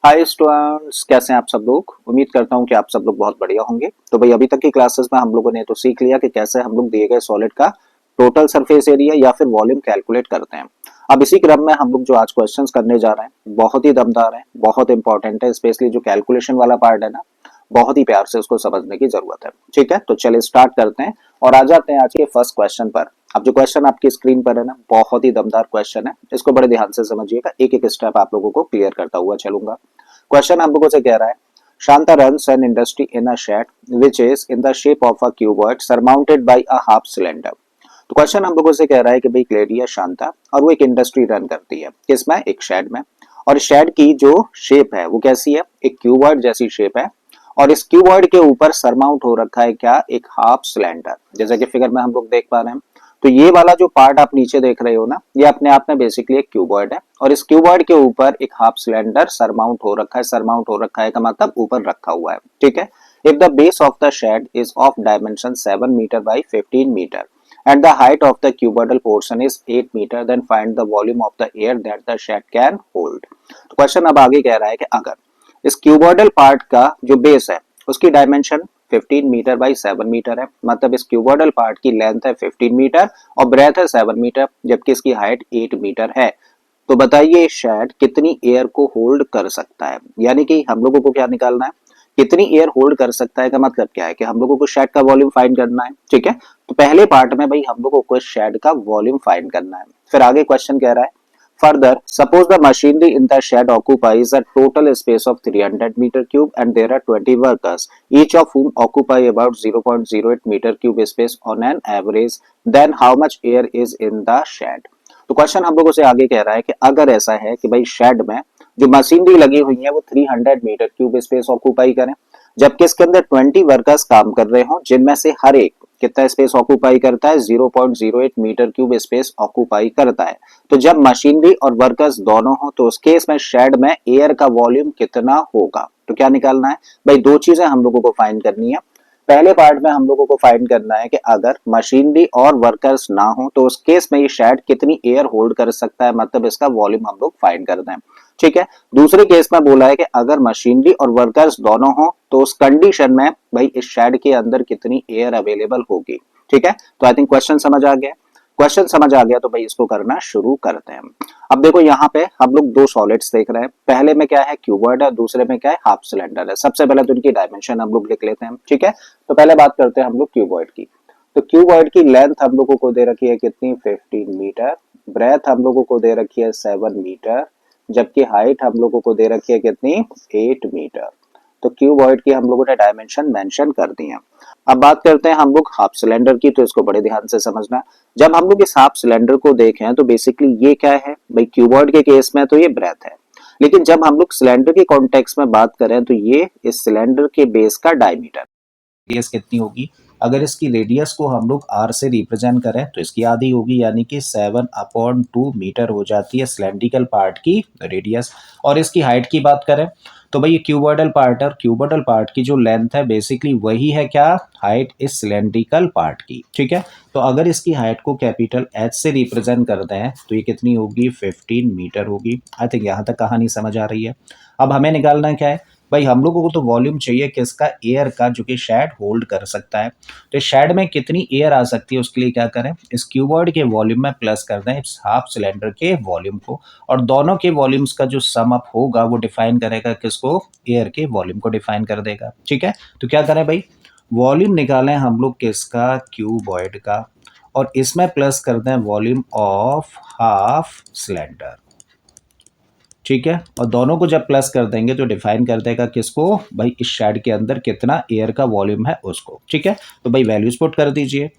Hi students, कैसे हैं आप सब लोग। उम्मीद करता हूं कि आप सब लोग बहुत बढ़िया होंगे। तो भाई अभी तक की क्लासेस में हम लोगों ने तो सीख लिया कि कैसे हम लोग दिए गए सॉलिड का टोटल सरफेस एरिया या फिर वॉल्यूम कैलकुलेट करते हैं। अब इसी क्रम में हम लोग जो आज क्वेश्चंस करने जा रहे हैं बहुत ही दमदार है, बहुत इंपॉर्टेंट है। स्पेशली जो कैलकुलेशन वाला पार्ट है ना, बहुत ही प्यार से उसको समझने की जरूरत है। ठीक है, तो चलिए स्टार्ट करते हैं और आ जाते हैं आज के फर्स्ट क्वेश्चन पर। अब जो क्वेश्चन आपकी स्क्रीन पर है ना, बहुत ही दमदार क्वेश्चन है। इसको बड़े ध्यान से समझिएगा, एक एक स्टेप आप लोगों को क्लियर करता हुआ चलूंगा। क्वेश्चन हम लोगों से कह रहा है, Shanta runs an industry in a shed which is in the shape of a cuboid surmounted by a half cylinder। तो क्वेश्चन हम लोगों से कह रहा है कि भाई एक लेडी है शांता और वो एक इंडस्ट्री रन करती है किसमें, एक शेड में। और शेड की जो शेप है वो कैसी है, एक क्यूबॉइड जैसी शेप है। और इस क्यूबॉइड के ऊपर सरमाउंट हो रखा है क्या, एक हाफ सिलेंडर। जैसा कि फिगर में हम लोग देख पा रहे हैं। तो ये वाला जो पार्ट आप नीचे देख रहे हो ना, ये अपने आप में बेसिकली एक क्यूबॉइड है और इस क्यूबॉइड के ऊपर एक हाफ सिलेंडर सरमाउंट हो रखा है। सरमाउंट हो रखा है का मतलब ऊपर रखा हुआ है। ठीक है। If the base of the shed is of dimension 7 metre by 15 metre and the height of the cuboidal portion is 8 meter, then find the volume of the air that the shed can hold। तो question अब आगे कह रहा है कि अगर इस cuboidal part का जो बेस है उसकी डायमेंशन 15 मीटर बाई 7 मीटर है, मतलब इस क्यूबॉइडल पार्ट की लेंथ है 15 मीटर और ब्रेथ है 7 मीटर, जबकि इसकी हाइट 8 मीटर है। तो बताइए शेड कितनी एयर को होल्ड कर सकता है। यानी कि हम लोगों को क्या निकालना है, कितनी एयर होल्ड कर सकता है का मतलब क्या है कि हम लोगों को शेड का वॉल्यूम फाइंड करना है। ठीक है, तो पहले पार्ट में भाई हम लोगों को शेड का वॉल्यूम फाइंड करना है। फिर आगे क्वेश्चन कह रहा है, further suppose the machinery in the shed occupies a total space of 300 meter cube and there are 20 workers, each of whom occupy about 0.08 meter cube space on an average, then how much air is in the shed। तो question हम लोगों से आगे कह रहा है कि अगर ऐसा है कि भाई शेड में जो मशीनरी लगी हुई है वो 300 मीटर क्यूब स्पेस ऑक्यूपाई करें, जबकि इसके अंदर 20 वर्कर्स काम कर रहे हो, जिनमें से हर एक कितना स्पेस ऑक्यूपाई करता है, 0.08 मीटर क्यूब स्पेस ऑक्यूपाई करता है। तो जब मशीनरी और वर्कर्स दोनों हो तो उस केस में शेड में एयर का वॉल्यूम कितना होगा। तो क्या निकालना है भाई, दो चीजें हम लोगों को फाइंड करनी है। पहले पार्ट में हम लोगों को फाइंड करना है कि अगर मशीनरी और वर्कर्स ना हो तो उस केस में ये शेड कितनी एयर होल्ड कर सकता है, मतलब इसका वॉल्यूम हम लोग फाइंड कर दें। ठीक है। दूसरे केस में बोला है कि अगर मशीनरी और वर्कर्स दोनों हो तो उस कंडीशन में भाई इस शेड के अंदर कितनी एयर अवेलेबल होगी। ठीक है, तो आई थिंक क्वेश्चन समझ आ गया। क्वेश्चन समझ आ गया तो भाई इसको करना शुरू करते हैं। अब देखो यहाँ पे हम लोग दो सॉलिड्स देख रहे हैं। पहले में क्या है, क्यूबॉइड है, दूसरे में क्या है, हाफ सिलेंडर है। सबसे पहले तो इनकी डायमेंशन हम लोग लिख लेते हैं। ठीक है, तो पहले बात करते हैं हम लोग क्यूबॉइड की। तो क्यूबॉइड की लेंथ हम लोगों को दे रखी है कितनी, 15 मीटर। ब्रेथ हम लोगों को दे रखी है 7 मीटर, जबकि हाइट हम लोगों को दे रखी है कितनी, 8 मीटर। तो क्यूबॉइड की हम लोगों ने डायमेंशन मेंशन कर दी है। अब बात करते हैं हम लोग हाफ सिलेंडर की, तो इसको बड़े ध्यान से समझना। जब हम लोग इस हाफ सिलेंडर को देखें तो बेसिकली ये क्या है भाई, क्यूबॉइड के केस में तो ये ब्रेथ है, लेकिन जब हम लोग सिलेंडर के कॉन्टेक्स्ट में बात करें तो ये इस सिलेंडर के बेस का डायमीटर। रेडियस कितनी होगी, अगर इसकी रेडियस को हम लोग आर से रिप्रेजेंट करें तो इसकी आधी होगी, यानी कि 7/2 मीटर हो जाती है सिलेंड्रिकल पार्ट की रेडियस। और इसकी हाइट की बात करें तो भाई ये क्यूबॉइडल पार्ट है और क्यूबॉइडल पार्ट की जो लेंथ है बेसिकली वही है क्या, हाइट इस सिलेंड्रिकल पार्ट की। ठीक है, तो अगर इसकी हाइट को कैपिटल एच से रिप्रेजेंट करते हैं तो ये कितनी होगी, 15 मीटर होगी। आई थिंक यहाँ तक कहानी समझ आ रही है। अब हमें निकालना क्या है भाई, हम लोगों को तो वॉल्यूम चाहिए किसका, एयर का, जो कि शेड होल्ड कर सकता है। तो शेड में कितनी एयर आ सकती है उसके लिए क्या करें, इस क्यूबॉइड के वॉल्यूम में प्लस कर दें इस हाफ सिलेंडर के वॉल्यूम को, और दोनों के वॉल्यूम्स का जो सम अप होगा वो डिफाइन करेगा किसको, एयर के वॉल्यूम को डिफाइन कर देगा। ठीक है, तो क्या करें भाई, वॉल्यूम निकालें हम लोग किसका, क्यूबॉइड का, और इसमें प्लस कर दें वॉल्यूम ऑफ हाफ सिलेंडर। ठीक है, और दोनों को जब प्लस कर देंगे तो डिफाइन कर देगा किसको भाई, इस शेड के अंदर कितना एयर का वॉल्यूम है उसको। ठीक है, तो भाई वैल्यूज पुट कर दीजिए।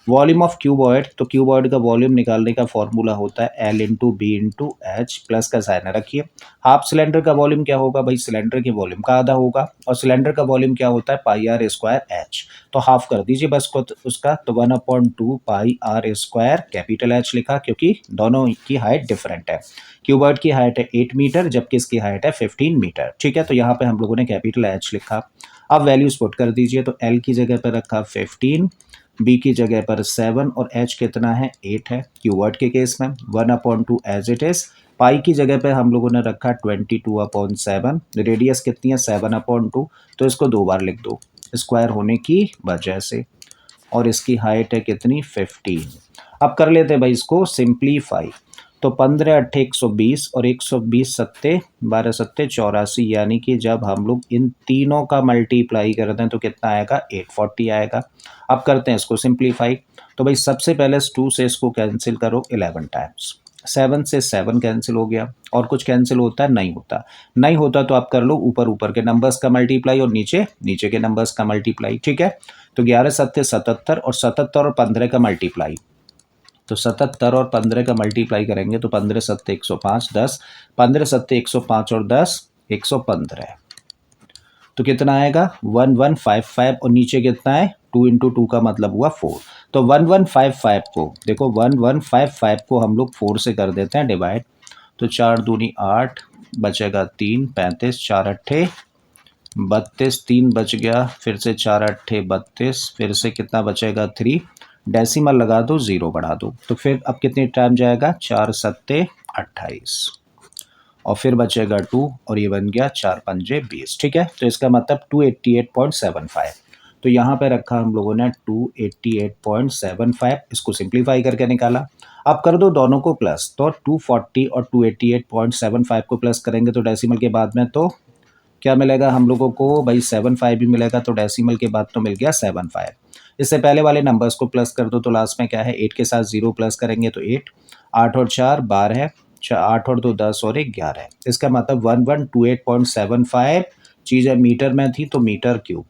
वॉल्यूम ऑफ क्यूबॉइड, तो क्यूबॉइड का वॉल्यूम निकालने का फॉर्मूला होता है L into B into H, plus का साइन रखिए। हाफ सिलेंडर का वॉल्यूम क्या होगा भाई, सिलेंडर के वॉल्यूम का आधा होगा, और सिलेंडर का वॉल्यूम क्या होता है, पाई आर स्क्वायर एच। तो हाफ कर दीजिए बस को उसका, तो 1/2 पाई आर स्क्वायर, कैपिटल एच लिखा क्योंकि दोनों की हाइट डिफरेंट है। क्यूबॉइड की हाइट है 8 मीटर जबकि इसकी हाइट है 15 मीटर। ठीक है, तो यहाँ पे हम लोगों ने कैपिटल एच लिखा। अब वैल्यूज पुट कर दीजिए, तो एल की जगह पर रखा 15, बी की जगह पर 7 और एच कितना है, 8 है। क्यूबॉइड के केस में 1/2 एज इट इज, पाई की जगह पे हम लोगों ने रखा 22/7, रेडियस कितनी है 7/2, तो इसको 2 बार लिख दो स्क्वायर होने की वजह से, और इसकी हाइट है कितनी 15। अब कर लेते हैं भाई इसको सिंप्लीफाई, तो 15 अट्ठे 120 और 120 सत्ते 12 सत्ते 84, यानी कि जब हम लोग इन तीनों का मल्टीप्लाई करते हैं तो कितना आएगा 840 आएगा। अब करते हैं इसको सिंप्लीफाई, तो भाई सबसे पहले 2 से इसको कैंसिल करो 11 टाइम्स, 7 से 7 कैंसिल हो गया, और कुछ कैंसिल होता है नहीं होता, नहीं होता तो आप कर लो ऊपर ऊपर के नंबर्स का मल्टीप्लाई और नीचे नीचे के नंबर्स का मल्टीप्लाई, ठीक है। तो 11 सत्ते 77 और 77 और 15 का मल्टीप्लाई, तो 77 और 15 का मल्टीप्लाई करेंगे तो 15 सत्ते 105, 10 15 सत्ते 105 और 10 115, तो कितना आएगा 1155, और नीचे कितना है 2 इंटू 2 का मतलब हुआ 4, तो 1155 को देखो 1155 को हम लोग 4 से कर देते हैं डिवाइड, तो 4 दूनी 8, बचेगा 3, 35, 4 अट्ठे 32, 3 बच गया, फिर से 4 अट्ठे 32, फिर से कितना बचेगा 3, डेसिमल लगा दो 0 बढ़ा दो, तो फिर अब कितनी टाइम जाएगा 4 सत्ते 28, और फिर बचेगा 2, और ये बन गया 4 पंजे 20, ठीक है। तो इसका मतलब 288.75, तो यहाँ पे रखा हम लोगों ने 288.75, इसको सिंप्लीफाई करके निकाला। अब कर दो दोनों को प्लस, तो 240 और 288.75 को प्लस करेंगे तो डेसिमल के बाद में तो क्या मिलेगा हम लोगों को भाई 75 भी मिलेगा, तो डेसिमल के बाद तो मिल गया 75। इससे पहले वाले नंबर्स को प्लस कर दो, तो लास्ट में क्या है 8 के साथ 0 प्लस करेंगे तो 8, 8 और 4 12 है, 8 और 2 10 और 1 11 है। इसका मतलब 1128.75 चीज़ें मीटर में थी तो मीटर क्यूब।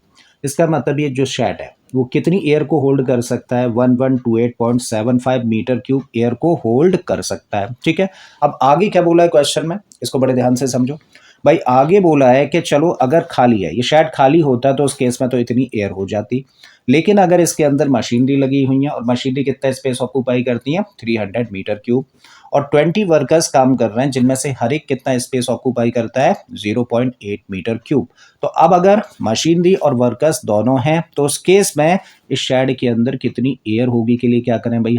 इसका मतलब ये जो शेड है वो कितनी एयर को होल्ड कर सकता है, 1128.75 मीटर क्यूब एयर को होल्ड कर सकता है, ठीक है। अब आगे क्या बोला है क्वेश्चन में, इसको बड़े ध्यान से समझो भाई। आगे बोला है कि चलो अगर खाली है, ये शायद खाली होता तो उस केस में तो इतनी एयर हो जाती, लेकिन अगर इसके अंदर मशीनरी लगी हुई है, और मशीनरी कितना स्पेस ऑक्यूपाई करती है 300 मीटर क्यूब, और 20 वर्कर्स काम कर रहे हैं जिनमें से हर एक कितना स्पेस ऑक्यूपाई करता है 0.8 मीटर क्यूब। तो अब अगर मशीनरी और वर्कर्स दोनों हैं तो उस केस में इस शेड के अंदर कितनी एयर होगी के लिए क्या करें भाई,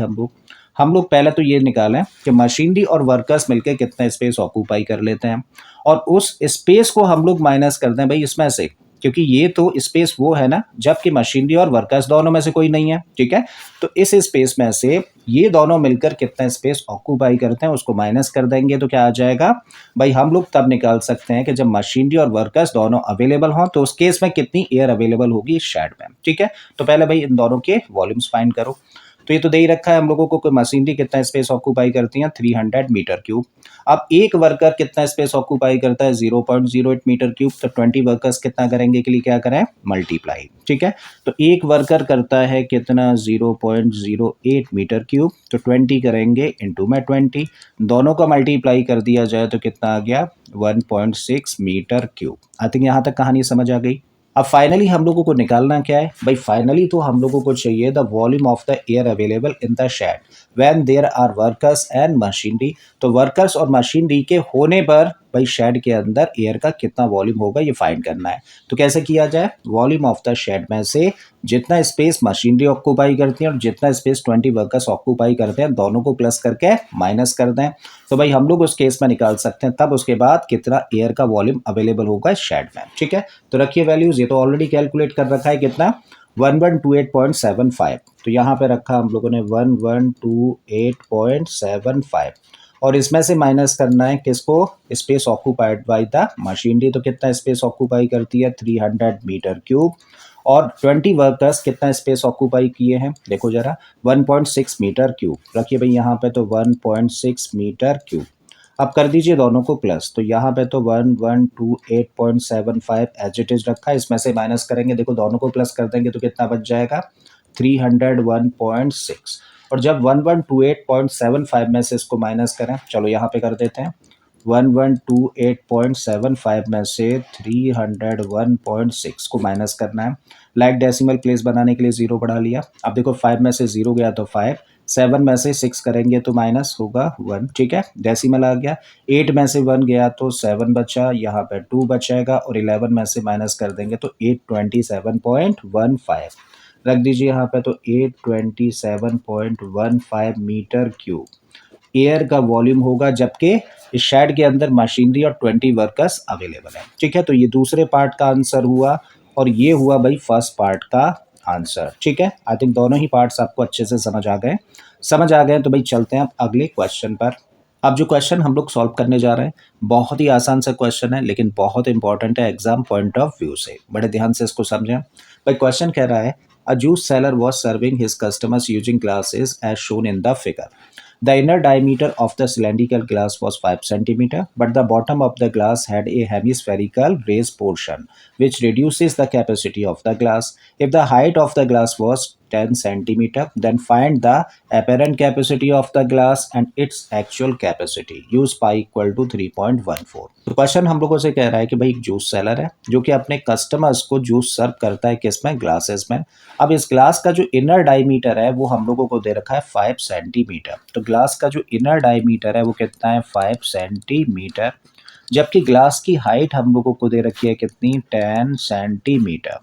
हम लोग पहले तो ये निकालें कि मशीनरी और वर्कर्स मिलकर कितना स्पेस ऑक्यूपाई कर लेते हैं, और उस स्पेस को हम लोग माइनस कर दें भाई इसमें से, क्योंकि ये तो स्पेस वो है ना जबकि मशीनरी और वर्कर्स दोनों में से कोई नहीं है, ठीक है। तो इस स्पेस में से ये दोनों मिलकर कितना स्पेस ऑक्यूपाई करते हैं उसको माइनस कर देंगे, तो क्या आ जाएगा भाई, हम लोग तब निकाल सकते हैं कि जब मशीनरी और वर्कर्स दोनों अवेलेबल हों तो उस केस में कितनी एयर अवेलेबल होगी इस शेड में, ठीक है। तो पहले भाई इन दोनों के वॉल्यूम्स फाइंड करो, तो ये तो दे ही रखा है हम लोगों को मशीनरी कितना स्पेस ऑक्यूपाई करती है 300 मीटर क्यूब। अब एक वर्कर कितना स्पेस ऑक्यूपाई करता है 0.08 मीटर क्यूब, तो 20 वर्कर्स कितना करेंगे के लिए क्या करें मल्टीप्लाई, ठीक है। तो एक वर्कर करता है कितना 0.08 मीटर क्यूब, तो 20 करेंगे इंटू में 20, दोनों का मल्टीप्लाई कर दिया जाए तो कितना आ गया 1.6 मीटर क्यूब। आई थिंक यहाँ तक कहानी समझ आ गई। अब फाइनली हम लोगों को निकालना क्या है भाई, फाइनली तो हम लोगों को चाहिए the volume of the air available in the shed when there are workers and machinery. तो वर्कर्स और मशीनरी के होने पर भाई शेड के अंदर एयर का कितना वॉल्यूम होगा ये फाइंड करना है। तो कैसे किया जाए, वॉल्यूम ऑफ द शेड में से जितना स्पेस मशीनरी ऑक्यूपाई करती है और जितना स्पेस 20 वर्कर्स ऑक्यूपाई करते हैं दोनों को प्लस करके माइनस कर दें, तो भाई हम लोग उस केस में निकाल सकते हैं तब उसके बाद कितना एयर का वॉल्यूम अवेलेबल होगा इस शेड में, ठीक है। तो रखिए वैल्यूज, ये तो ऑलरेडी कैलकुलेट कर रखा है कितना 1128.75, तो यहाँ पे रखा हम लोगों ने 1128.75, और इसमें से माइनस करना है किसको, space occupied by the machinery, तो कितना स्पेस ऑक्यूपाई करती है 300 मीटर क्यूब, और 20 वर्कर्स कितना स्पेस ऑक्यूपाई किए हैं देखो जरा 1.6 मीटर क्यूब, रखिए भाई यहाँ पे तो 1.6 मीटर क्यूब। अब कर दीजिए दोनों को प्लस, तो यहाँ पे तो 1128.75 एज इट इज रखा है, इसमें से माइनस करेंगे देखो दोनों को प्लस कर देंगे तो कितना बच जाएगा 301.6, और जब 1128.75 में से इसको माइनस करें, चलो यहाँ पे कर देते हैं 1128.75 में से 301.6 को माइनस करना है, लाइक डेसिमल प्लेस बनाने के लिए 0 बढ़ा लिया। अब देखो 5 में से 0 गया तो 5, 7 में से 6 करेंगे तो माइनस होगा 1, ठीक है, डेसिमल आ गया। 8 में से 1 गया तो 7 बचा, यहाँ पे 2 बचेगा, और 11 में से माइनस कर देंगे तो 827.15 रख दीजिए यहाँ पे, तो 827.15 मीटर क्यूब। एयर का वॉल्यूम होगा, जबकि इस शेड के अंदर मशीनरी और 20 वर्कर्स अवेलेबल है। ठीक है, तो ये दूसरे पार्ट का आंसर हुआ और ये हुआ भाई फर्स्ट पार्ट का आंसर। ठीक है, आई थिंक दोनों ही पार्ट्स आपको अच्छे से समझ आ गए तो भाई चलते हैं अब अगले क्वेश्चन पर। अब जो क्वेश्चन हम लोग सॉल्व करने जा रहे हैं बहुत ही आसान सा क्वेश्चन है, लेकिन बहुत इंपॉर्टेंट है एग्जाम पॉइंट ऑफ व्यू से। बड़े ध्यान से इसको समझें भाई। क्वेश्चन कह रहा है a juice seller was serving his customers using glasses as shown in the figure. The inner diameter of the cylindrical glass was 5 centimeter, but the bottom of the glass had a hemispherical raised portion, which reduces the capacity of the glass. If the height of the glass was 10 centimeter, then find the apparent capacity of the glass and its actual capacity. Use pi equal to 3.14. तो question हम लोगों से कह रहा है कि भाई एक जूस सेलर है जो कि अपने कस्टमर्स को जूस सर्व करता है किसमें, ग्लासेस में। अब इस ग्लास का जो इनर डायमीटर है वो हम लोगों को दे रखा है 5 सेंटीमीटर। तो ग्लास का जो इनर डायमीटर है वो कितना है, 5 सेंटीमीटर, जबकि ग्लास की हाइट हम लोगों को दे रखी है कितनी, 10 सेंटीमीटर।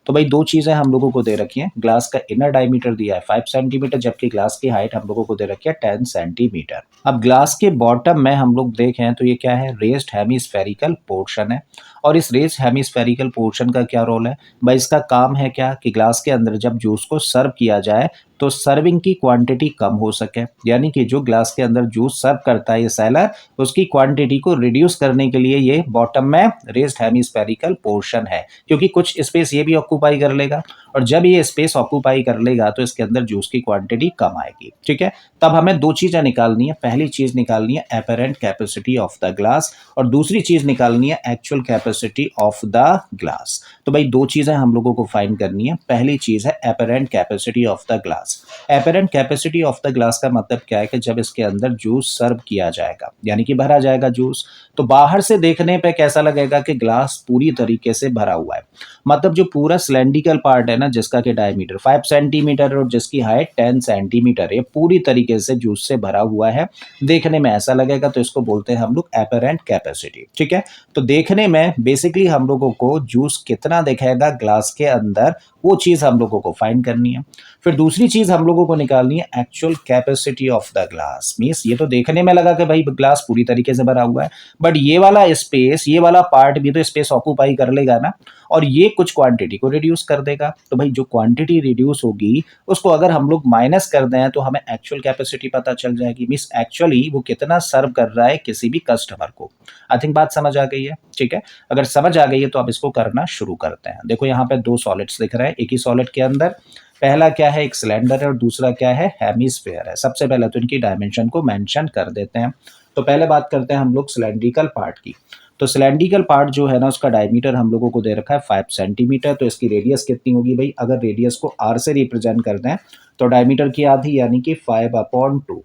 तो भाई दो चीज़ें हम लोगों को दे रखी हैं, ग्लास का इनर डायमीटर दिया है 5 सेंटीमीटर, जबकि ग्लास की हाइट हम लोगों को दे रखी है 10 सेंटीमीटर। अब ग्लास के बॉटम में हम लोग देखें तो ये क्या है, रेस्ड हेमिस्फेरिकल पोर्शन है। और इस रेस्ड हेमिस्फेरिकल पोर्शन का क्या रोल है भाई, इसका काम है क्या कि ग्लास के अंदर जब जूस को सर्व किया जाए तो सर्विंग की क्वांटिटी कम हो सके, यानी कि जो ग्लास के अंदर जूस सर्व करता है ये सेलर, उसकी क्वांटिटी को रिड्यूस करने के लिए ये बॉटम में रेस्ड हेमिस्फेरिकल पोर्शन है, क्योंकि कुछ स्पेस ये भी ऑक्यूपाई कर लेगा, और जब ये स्पेस ऑक्यूपाई कर लेगा तो इसके अंदर जूस की क्वांटिटी कम आएगी। ठीक है, तब हमें दो चीजें निकालनी है, पहली चीज निकालनी है apparent capacity of the glass और दूसरी चीज निकालनी है actual capacity of the glass. तो भाई दो चीजें हम लोगों को फाइंड करनी है। पहली चीज है apparent capacity of the glass. Apparent capacity of the glass का मतलब क्या है कि जब इसके अंदर जूस सर्व किया जाएगा, यानी कि भरा जाएगा जूस, तो बाहर से देखने पे कैसा लगेगा कि ग्लास पूरी तरीके से भरा हुआ है। मतलब जो पूरा सिलेंड्रिकल पार्ट है ना, जिसका कि डायमीटर 5 सेंटीमीटर और जिसकी हाइट 10 सेंटीमीटर है, पूरी तरीके से जूस से भरा हुआ है, देखने में ऐसा लगेगा, तो इसको बोलते हैं हम लोग एपरेंट कैपेसिटी। ठीक है, तो देखने में बेसिकली हम लोगों को जूस कितना दिखेगा ग्लास के अंदर, वो चीज हम लोगों को फाइंड करनी है। फिर दूसरी चीज हम लोगों को निकालनी है actual capacity of the glass. Means ये तो देखने में लगा कि भाई ग्लास पूरी तरीके से भरा हुआ है, बट ये वाला स्पेस, ये वाला पार्ट भी तो स्पेस ऑक्यूपाई कर लेगा ना, और ये कुछ क्वांटिटी को रिड्यूस कर देगा। तो भाई जो क्वांटिटी रिड्यूस होगी उसको अगर हम लोग माइनस कर दें तो हमें एक्चुअल कैपेसिटी पता चल जाएगी। मींस एक्चुअली वो कितना सर्व कर रहा है किसी भी कस्टमर को। आई थिंक बात समझ आ गई है। ठीक है, अगर समझ आ गई है तो अब इसको करना शुरू करते हैं। देखो यहाँ पे दो सॉलिड्स दिख रहे हैं एक ही सॉलिड के अंदर। पहला क्या है, एक सिलेंडर है, और दूसरा क्या है, हेमिस्फेयर है। सबसे पहले तो इनकी डायमेंशन को मेंशन कर देते हैं। तो पहले बात करते हैं हम लोग सिलेंड्रिकल पार्ट की। तो सिलेंड्रिकल पार्ट जो है ना, उसका डायमीटर हम लोगों को दे रखा है 5 सेंटीमीटर। तो इसकी रेडियस कितनी होगी भाई, अगर रेडियस को r से रिप्रेजेंट कर दें तो डायमीटर की आधी यानी कि 5/2।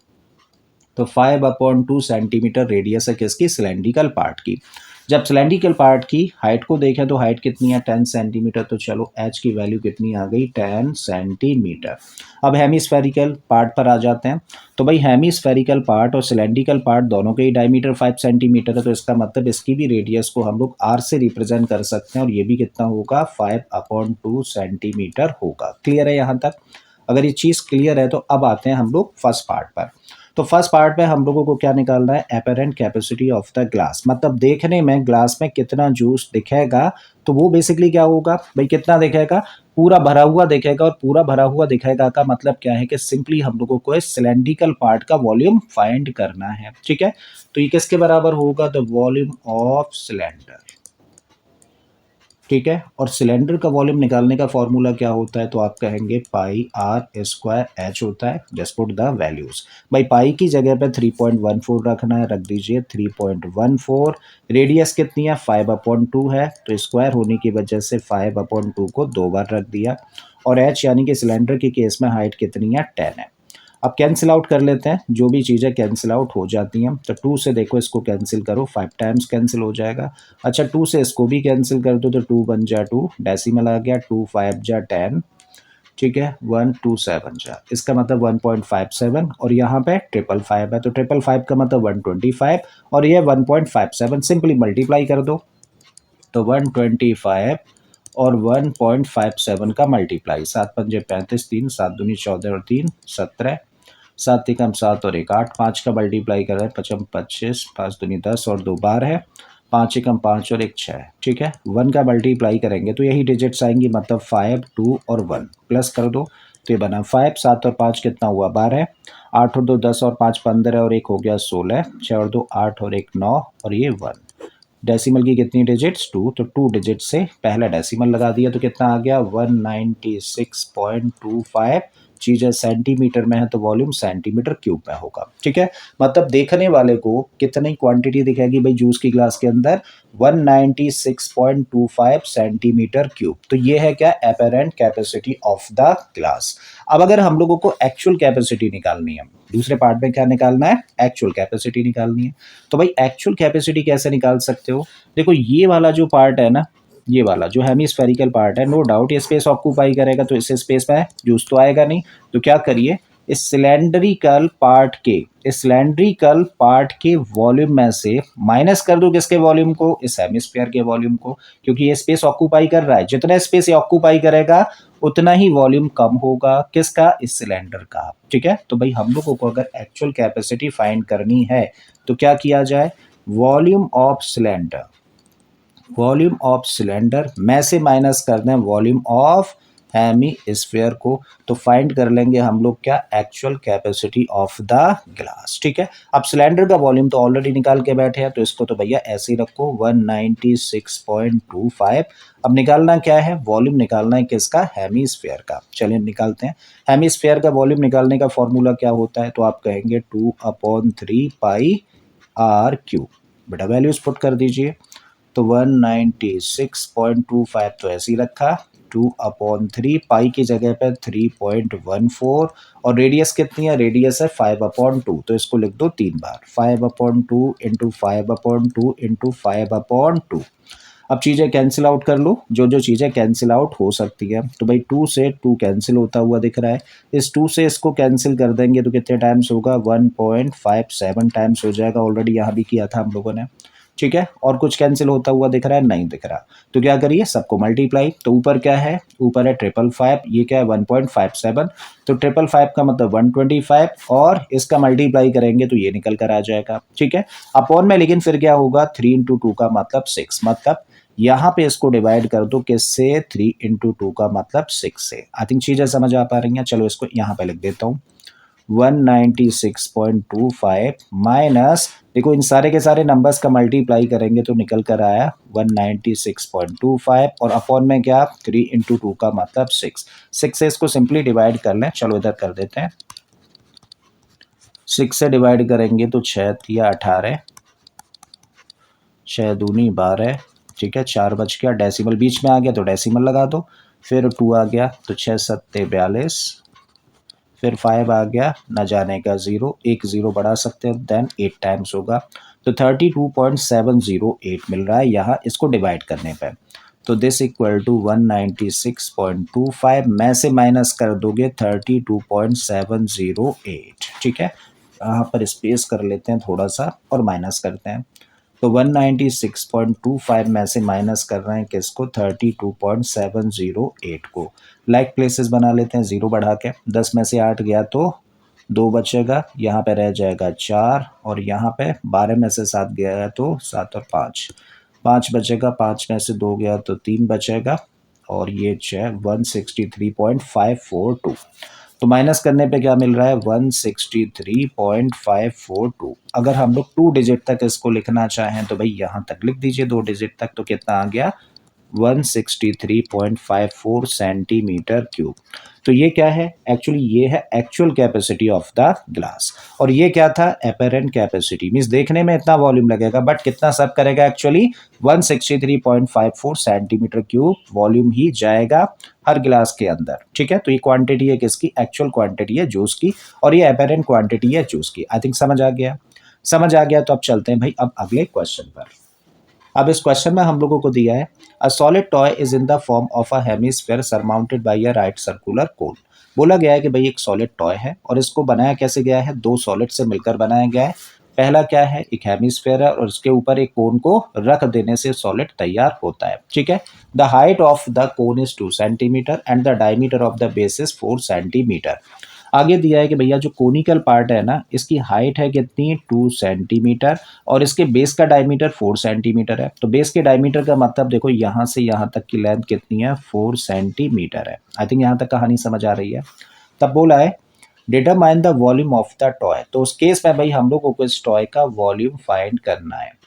तो 5/2 सेंटीमीटर रेडियस है किसकी, सिलेंड्रिकल पार्ट की। जब सिलेंड्रिकल पार्ट की हाइट को देखें तो हाइट कितनी है, 10 सेंटीमीटर। तो चलो h की वैल्यू कितनी आ गई, 10 सेंटीमीटर। अब हेमिस्फेरिकल पार्ट पर आ जाते हैं। तो भाई हेमिस्फेरिकल पार्ट और सिलेंड्रिकल पार्ट दोनों के ही डायमीटर 5 सेंटीमीटर है, तो इसका मतलब इसकी भी रेडियस को हम लोग r से रिप्रेजेंट कर सकते हैं, और ये भी कितना होगा, 5/2 सेंटीमीटर होगा। क्लियर है यहाँ तक? अगर ये चीज़ क्लियर है तो अब आते हैं हम लोग फर्स्ट पार्ट पर। तो फर्स्ट पार्ट में हम लोगों को क्या निकालना है, apparent capacity of the glass. मतलब देखने में ग्लास में कितना जूस दिखेगा, तो वो बेसिकली क्या होगा भाई, कितना दिखेगा, पूरा भरा हुआ दिखेगा। और पूरा भरा हुआ दिखेगा का मतलब क्या है कि सिंपली हम लोगों को इस सिलेंड्रिकल पार्ट का वॉल्यूम फाइंड करना है। ठीक है, तो ये किसके बराबर होगा, द वॉल्यूम ऑफ सिलेंडर। ठीक है, और सिलेंडर का वॉल्यूम निकालने का फॉर्मूला क्या होता है, तो आप कहेंगे पाई r स्क्वायर h होता है। Just put the values. भाई पाई की जगह पे 3.14 रखना है, रख दीजिए 3.14। रेडियस कितनी है, 5/2 है, तो स्क्वायर होने की वजह से 5/2 को 2 बार रख दिया। और h यानी कि सिलेंडर के केस में हाइट कितनी है, 10 है। अब कैंसिल आउट कर लेते हैं, जो भी चीज़ें कैंसिल आउट हो जाती हैं। तो 2 से देखो इसको कैंसिल करो, 5 टाइम्स कैंसिल हो जाएगा। अच्छा 2 से इसको भी कैंसिल कर दो, तो 2 1 जा 2, डेसिमल आ गया, 2 5 जा 10। ठीक है, 1 2 7 जा, इसका मतलब 1.57, और यहाँ पे 555 है, तो 555 का मतलब 125, और ये 1.57। सिंपली मल्टीप्लाई कर दो, तो 125 और 1.57 का मल्टीप्लाई, 7 पंजे 35, 3 7 दूनी 14 और 3 17, 7 एकम 7 और 1 8, 5 का मल्टीप्लाई कर रहे हैं, 5 25, 5 दूनी 10 और 2 12 है, 5 एकम 5 और 1 6 है, ठीक है। 1 का मल्टीप्लाई करेंगे तो यही डिजिट्स आएंगी, मतलब 5 2 और 1 प्लस कर दो तो ये बना 5, 7 और 5 कितना हुआ 12, 8 और 2 10 और 5 15 और 1 हो गया 16, 6 और 2 8 और 1 9 और ये 1। डेसिमल की कितनी डिजिट्स 2, तो 2 डिजिट से पहला डेसिमल लगा दिया तो कितना आ गया 196.25। चीज़ें सेंटीमीटर में है तो वॉल्यूम सेंटीमीटर क्यूब में होगा, ठीक है। मतलब देखने वाले को कितनी क्वांटिटी दिखेगी भाई जूस की ग्लास के अंदर, 196.25 सेंटीमीटर क्यूब। तो ये है क्या, apparent capacity of the glass. अब अगर हम लोगों को एक्चुअल कैपेसिटी निकालनी है, दूसरे पार्ट में क्या निकालना है, एक्चुअल कैपेसिटी निकालनी है। तो भाई एक्चुअल कैपेसिटी कैसे निकाल सकते हो, देखो ये वाला जो पार्ट है ना, ये वाला जो हेमिस्फेरिकल पार्ट है, नो डाउट ये स्पेस ऑक्यूपाई करेगा, तो इस स्पेस में जूस तो आएगा नहीं। तो क्या करिए, इस सिलेंड्रिकल पार्ट के वॉल्यूम में से माइनस कर दो किसके वॉल्यूम को, इस हेमिस्फीयर के वॉल्यूम को, क्योंकि ये स्पेस ऑक्यूपाई कर रहा है। जितना स्पेस ये ऑक्यूपाई करेगा उतना ही वॉल्यूम कम होगा, किसका, इस सिलेंडर का, ठीक है। तो भाई हम लोगों को अगर एक्चुअल कैपेसिटी फाइंड करनी है तो क्या किया जाए, वॉल्यूम ऑफ सिलेंडर में से माइनस कर दें वॉल्यूम ऑफ हेमिस्फीयर को, तो फाइंड कर लेंगे हम लोग क्या, actual capacity of the glass, ठीक है। अब सिलेंडर का वॉल्यूम तो ऑलरेडी निकाल के बैठे हैं, तो इसको तो भैया ऐसे ही रखो 196.25। अब निकालना क्या है, वॉल्यूम निकालना है किसका, हेमिस्फीयर का। चलिए निकालते हैं। हेमिस्फीयर का वॉल्यूम निकालने का फॉर्मूला क्या होता है, तो आप कहेंगे 2/3 पाई आर क्यूब। बेटा वैल्यूज पुट कर दीजिए, तो 196.25 तो ऐसे ही रखा, 2/3 पाई की जगह पे 3.14 और रेडियस कितनी है, रेडियस है 5/2, तो इसको लिख दो 3 बार, 5/2 इंटू 5/2 इंटू 5/2। अब चीज़ें कैंसिल आउट कर लो, जो जो चीज़ें कैंसिल आउट हो सकती है, तो भाई 2 से 2 कैंसिल होता हुआ दिख रहा है, इस 2 से इसको कैंसिल कर देंगे तो कितने टाइम्स होगा, 1.57 टाइम्स हो जाएगा, ऑलरेडी यहाँ भी किया था हम लोगों ने, ठीक है। और कुछ कैंसिल होता हुआ दिख रहा है, नहीं दिख रहा, तो क्या करिए सबको मल्टीप्लाई, तो ऊपर क्या है, ऊपर है 555, ये क्या है 1.57, तो 555 का मतलब 125 और इसका मल्टीप्लाई करेंगे तो ये निकल कर आ जाएगा, ठीक है। अपॉन में लेकिन फिर क्या होगा, 3 इंटू 2 का मतलब 6, मतलब यहाँ पे इसको डिवाइड कर दो किससे, 3 इंटू 2 का मतलब 6 से। आई थिंक चीजें समझ आ पा रही हैं, चलो इसको यहाँ पे लिख देता हूँ, 196.25 माइनस, देखो इन सारे के सारे नंबर्स का मल्टीप्लाई करेंगे तो निकल कर आया 196.25 और अपॉन में क्या, 3 इंटू 2 का मतलब 6 से इसको सिंपली डिवाइड कर लें, चलो इधर कर देते हैं, 6 से डिवाइड करेंगे तो 6 या 18, 6 दूनी 12, ठीक है, 4 बच गया, डेसिमल बीच में आ गया तो डेसिमल लगा दो, फिर 2 आ गया तो 6 7 42, फिर 5 आ गया, न जाने का 0, एक 0 बढ़ा सकते हैं, देन 8 टाइम्स होगा, तो 32.708 मिल रहा है यहाँ इसको डिवाइड करने पे। तो दिस इक्वल टू 196.25 में से माइनस कर दोगे 32.708, ठीक है। यहाँ पर स्पेस कर लेते हैं थोड़ा सा और माइनस करते हैं, तो 196.25 में से माइनस कर रहे हैं किसको, 32.708 को। लाइक प्लेसेस बना लेते हैं, 0 बढ़ा के, 10 में से 8 गया तो 2 बचेगा, यहाँ पे रह जाएगा 4 और यहाँ पे 12 में से 7 गया है तो 7 और 5 बचेगा, 5 में से 2 गया तो 3 बचेगा और ये 163.542। तो माइनस करने पे क्या मिल रहा है, 163.542। अगर हम लोग 2 डिजिट तक इसको लिखना चाहें तो भाई यहाँ तक लिख दीजिए 2 डिजिट तक, तो कितना आ गया 163.54 सेंटीमीटर क्यूब। तो ये क्या है, एक्चुअली ये है actual capacity of the glass, और ये क्या था, एपेरेंट कैपेसिटी, मींस देखने में इतना वॉल्यूम लगेगा बट कितना सर्व करेगा, एक्चुअली 163.54 सेंटीमीटर क्यूब वॉल्यूम ही जाएगा हर गिलास के अंदर, ठीक है। तो ये क्वांटिटी है किसकी, एक्चुअल क्वांटिटी है जूस की, और ये एपेरेंट क्वांटिटी है जूस की। आई थिंक समझ आ गया, तो अब चलते हैं भाई अब अगले क्वेश्चन पर। अब इस क्वेश्चन में हम लोगों को दिया है, a solid toy is in the form of a hemisphere surmounted bye a right circular cone. बोला गया है कि भाई एक सॉलिड टॉय है और इसको बनाया कैसे गया है, 2 सॉलिड से मिलकर बनाया गया है। पहला क्या है, एक हेमिस्फीयर है और उसके ऊपर एक कोन को रख देने से सॉलिड तैयार होता है, ठीक है। The height of the cone is 2 centimetre and the diameter of the base is 4 centimetre. आगे दिया है कि भैया जो कोनिकल पार्ट है ना, इसकी हाइट है कितनी 2 सेंटीमीटर और इसके बेस का डायमीटर 4 सेंटीमीटर है। तो बेस के डायमीटर का मतलब देखो यहाँ से यहाँ तक की लेंथ कितनी है 4 सेंटीमीटर है। आई थिंक यहाँ तक कहानी समझ आ रही है। तब बोला है determine the volume of the toy. तो उस केस में भाई हम लोगों को इस टॉय का वॉल्यूम फाइंड करना है।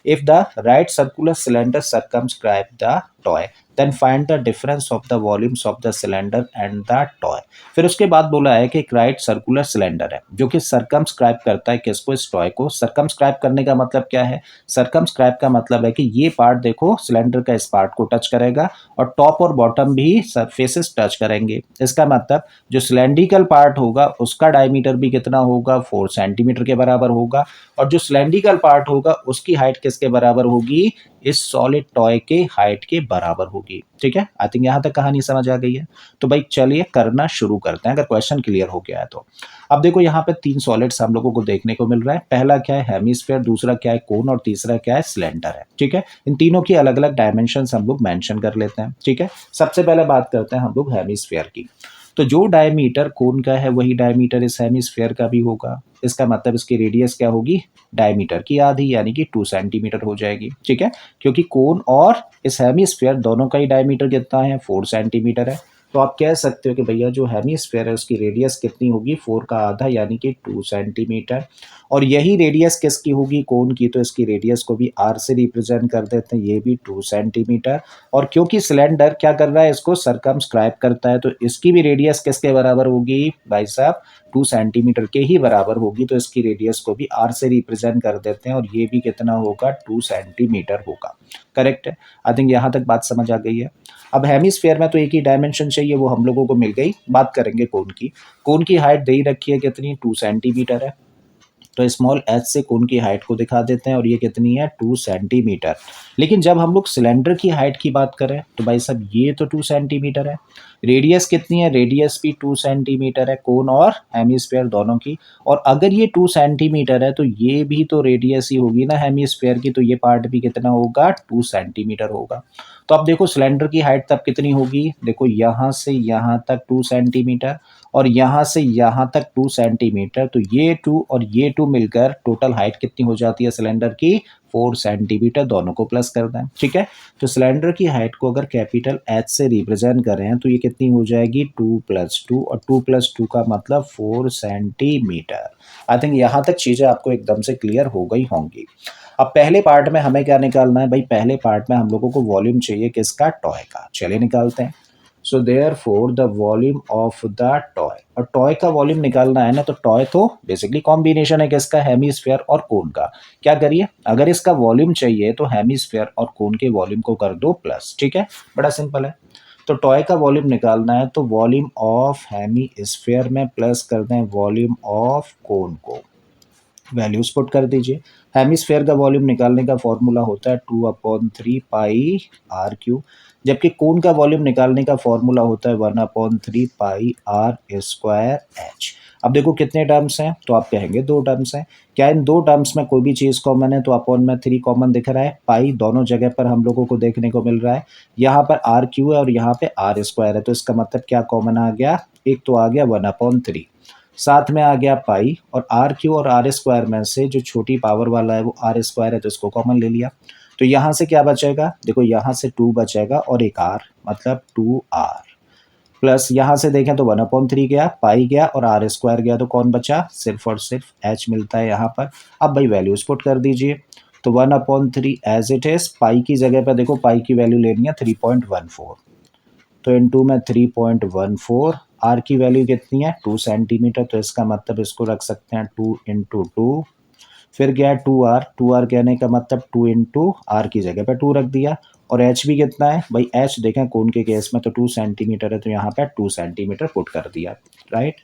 If the right circular cylinder circumscribe the toy, then find the difference of the volumes of the cylinder and the toy। फिर उसके बाद बोला है कि एक राइट सर्कुलर सिलेंडर है जो कि सर्कमस्क्राइब करता है किसको, इस टॉय को। सर्कमस्क्राइब करने का मतलब क्या है, सर्कमस्क्राइब का मतलब है कि ये पार्ट देखो सिलेंडर का इस पार्ट को टच करेगा और टॉप और बॉटम भी सरफेसेस टच करेंगे। इसका मतलब जो सिलेंड्रिकल पार्ट होगा उसका डायमीटर भी कितना होगा 4 सेंटीमीटर के बराबर होगा और जो सिलेंड्रिकल पार्ट होगा उसकी हाइट किसके बराबर होगी, इस सॉलिड टॉय के हाइट के बराबर होगी। ठीक है, आई थिंक यहां तक कहानी समझ आ गई है। तो भाई चलिए करना शुरू करते हैं अगर क्वेश्चन क्लियर हो गया है तो। अब देखो यहाँ पे 3 सॉलिड्स हम लोगों को देखने को मिल रहा है। पहला क्या है हेमिस्फीयर, दूसरा क्या है कोन और तीसरा क्या है सिलेंडर है। ठीक है, इन तीनों की अलग अलग डायमेंशंस हम लोग मेंशन कर लेते हैं। ठीक है, सबसे पहले बात करते हैं हम लोग हेमिस्फीयर की। तो जो डायमीटर कोन का है वही डायमीटर इस हेमिस्फीयर का भी होगा। इसका मतलब इसकी रेडियस क्या होगी, डायमीटर की आधी यानी कि 2 सेंटीमीटर हो जाएगी। ठीक है, क्योंकि कोन और इस हेमिस्फीयर दोनों का ही डायमीटर कितना है 4 सेंटीमीटर है। तो आप कह सकते हो कि भैया जो हेमिस्फीयर है उसकी रेडियस कितनी होगी 4 का आधा यानी कि 2 सेंटीमीटर। और यही रेडियस किसकी होगी कोन की, तो इसकी रेडियस को भी आर से रिप्रेजेंट कर देते हैं, ये भी 2 सेंटीमीटर। और क्योंकि सिलेंडर क्या कर रहा है इसको सरकमस्क्राइब करता है तो इसकी भी रेडियस किसके बराबर होगी भाई साहब 2 सेंटीमीटर के ही बराबर होगी। तो इसकी रेडियस को भी आर से रिप्रेजेंट कर देते हैं और ये भी कितना होगा 2 सेंटीमीटर होगा। करेक्ट है, आई थिंक यहाँ तक बात समझ आ गई है। अब हेमिस्फीयर में तो एक ही डायमेंशन चाहिए, वो हम लोगों को मिल गई। बात करेंगे कोन की। कोन की हाइट दे ही रखी है कितनी 2 सेंटीमीटर है। तो स्मॉल एच से कोन की हाइट को दिखा देते हैं और ये कितनी है 2 सेंटीमीटर। लेकिन जब हम लोग सिलेंडर की हाइट की बात करें तो भाई साहब ये तो 2 सेंटीमीटर है। रेडियस कितनी है, रेडियस भी 2 सेंटीमीटर है कोन और हेमिस्फीयर दोनों की। और अगर ये 2 सेंटीमीटर है तो ये भी तो रेडियस ही होगी ना हेमिस्फीयर की, तो ये पार्ट भी कितना होगा 2 सेंटीमीटर होगा। तो अब देखो सिलेंडर की हाइट तब कितनी होगी, देखो यहाँ से यहाँ तक 2 सेंटीमीटर और यहाँ से यहाँ तक 2 सेंटीमीटर। तो ये 2 और ये 2 मिलकर टोटल हाइट कितनी हो जाती है सिलेंडर की 4 सेंटीमीटर। दोनों को प्लस कर दें। ठीक है, तो सिलेंडर की हाइट को अगर कैपिटल एच से रिप्रेजेंट करें तो ये कितनी हो जाएगी 2 + 2 और 2 + 2 का मतलब 4 सेंटीमीटर। आई थिंक यहाँ तक चीज़ें आपको एकदम से क्लियर हो गई होंगी। अब पहले पार्ट में हमें क्या निकालना है भाई, पहले पार्ट में हम लोगों को वॉल्यूम चाहिए किसका, टॉय का। चलिए निकालते हैं। सो therefore the volume of the toy, और टॉय का वॉल्यूम निकालना है ना, तो टॉय तो बेसिकली कॉम्बिनेशन है किसका, हेमिस्फीयर और कोन का। क्या करिए, अगर इसका वॉल्यूम चाहिए तो हेमिस्फीयर और कोन के वॉल्यूम को कर दो प्लस। ठीक है, बड़ा सिंपल है। तो टॉय का वॉल्यूम निकालना है तो वॉल्यूम ऑफ हेमिस्फीयर में प्लस कर दें वॉल्यूम ऑफ कोन को, वैल्यूज पुट कर दीजिए। हेमिस्फेयर का वॉल्यूम निकालने का फॉर्मूला होता है 2/3 पाई आर क्यू, जबकि कोन का वॉल्यूम निकालने का फॉर्मूला होता है 1/3 पाई आर स्क्वायर एच। अब देखो कितने टर्म्स हैं, तो आप कहेंगे 2 टर्म्स हैं। क्या इन 2 टर्म्स में कोई भी चीज़ कॉमन है, तो अपॉन में 3 कॉमन दिख रहा है। पाई दोनों जगह पर हम लोगों को देखने को मिल रहा है। यहाँ पर आर क्यू है और यहाँ पे आर स्क्वायर है, तो इसका मतलब क्या कॉमन आ गया, एक तो आ गया 1/3, साथ में आ गया पाई, और आर क्यू और आर स्क्वायर में से जो छोटी पावर वाला है वो आर स्क्वायर है, तो इसको कॉमन ले लिया। तो यहाँ से क्या बचेगा, देखो यहाँ से 2 बचेगा और एक आर, मतलब 2r प्लस यहाँ से देखें तो 1/3 गया, पाई गया और आर स्क्वायर गया, तो कौन बचा, सिर्फ और सिर्फ एच मिलता है यहाँ पर। अब भाई वैल्यूज पुट कर दीजिए। तो 1/3 एज इट इज, पाई की जगह पर देखो पाई की वैल्यू लेनी है 3.14, तो इनटू में 3.14। आर की वैल्यू कितनी है 2 सेंटीमीटर, तो इसका मतलब इसको रख सकते हैं 2 × 2। फिर क्या है 2r कहने का मतलब 2 × r की जगह पे 2 रख दिया। और h भी कितना है भाई, h देखें कोन के केस में तो 2 सेंटीमीटर है, तो यहाँ पे 2 सेंटीमीटर पुट कर दिया। Right,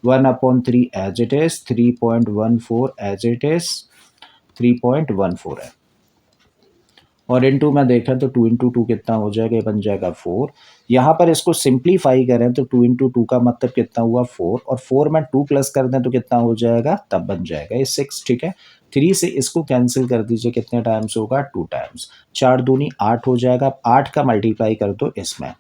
1/3 as it is, 3.14 as it is, 3.14 है। और इनटू में देखें तो 2 × 2 कितना हो जाएगा, ये बन जाएगा 4। यहाँ पर इसको सिंप्लीफाई करें तो 2 × 2 का मतलब कितना हुआ 4, और 4 में 2 प्लस कर दें तो कितना हो जाएगा, तब बन जाएगा ये 6। ठीक है, 3 से इसको कैंसिल कर दीजिए, कितने टाइम्स होगा 2 टाइम्स, 4 दूनी 8 हो जाएगा। 8 का मल्टीप्लाई कर दो इसमें,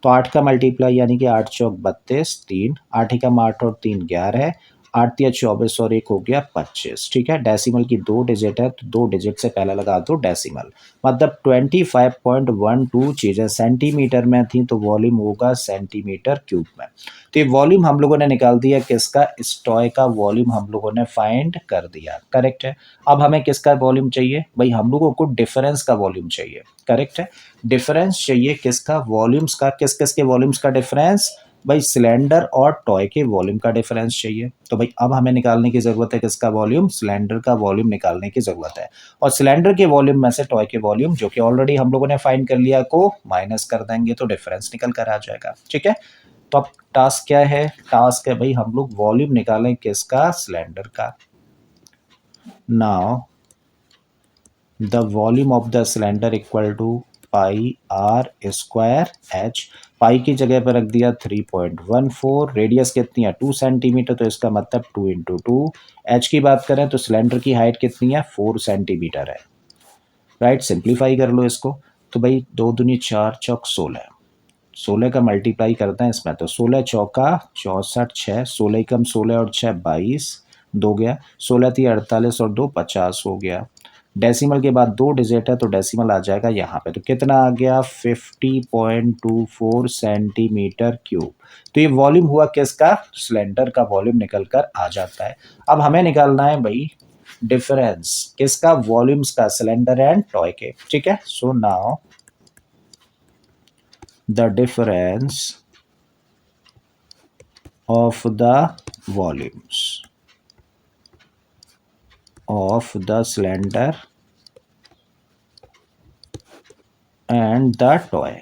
तो 8 का मल्टीप्लाई यानी कि 8 चौक 32, 3, 8 एकम 8 और 3 11, 8 तिया 24 और 1 हो गया 25। ठीक है, डेसिमल की 2 डिजिट है तो 2 डिजिट से पहले लगा दो डेसिमल, मतलब 25.12 चीज़ें सेंटीमीटर में थी तो वॉल्यूम होगा सेंटीमीटर क्यूब में। तो ये वॉल्यूम हम लोगों ने निकाल दिया, किसका, इस टॉय का वॉल्यूम हम लोगों ने फाइंड कर दिया। करेक्ट है। अब हमें किसका वॉल्यूम चाहिए भाई, हम लोगों को डिफरेंस का वॉल्यूम चाहिए। करेक्ट है, डिफरेंस चाहिए किसका, वॉल्यूम्स का। किस किस के वॉल्यूम्स का डिफरेंस भाई, सिलेंडर और टॉय के वॉल्यूम का डिफरेंस चाहिए। तो भाई अब हमें निकालने की जरूरत है किसका वॉल्यूम, सिलेंडर का वॉल्यूम निकालने की जरूरत है। और सिलेंडर के वॉल्यूम में से टॉय के वॉल्यूम जो कि ऑलरेडी हम लोगों ने फाइंड कर लिया को माइनस कर देंगे तो डिफरेंस निकल कर आ जाएगा। ठीक है, तो अब टास्क क्या है, टास्क है भाई हम लोग वॉल्यूम निकालें किसका, सिलेंडर का। Now the volume of the cylinder equal to pi r square h. Pi की जगह पर रख दिया 3.14, रेडियस कितनी है 2 सेंटीमीटर, तो इसका मतलब 2 इंटू 2। एच की बात करें तो सिलेंडर की हाइट कितनी है 4 सेंटीमीटर है। राइट, सिंप्लीफाई कर लो इसको। तो भाई 2 दूनी 4 चौक 16, 16 का मल्टीप्लाई करते हैं इसमें, तो 16 चौका 64, 6, 16 कम 16 और 6 22, 2 गया, 16 थी 48 और 2 50 हो गया। डेसिमल के बाद 2 डिजिट है तो डेसिमल आ जाएगा यहाँ पे, तो कितना आ गया 50.24 सेंटीमीटर क्यूब। तो ये वॉल्यूम हुआ किसका, सिलेंडर का वॉल्यूम निकल कर आ जाता है। अब हमें निकालना है भाई डिफरेंस किसका, वॉल्यूम्स का, सिलेंडर एंड टॉय के। ठीक है, so now the difference of the volumes of the cylinder and the toy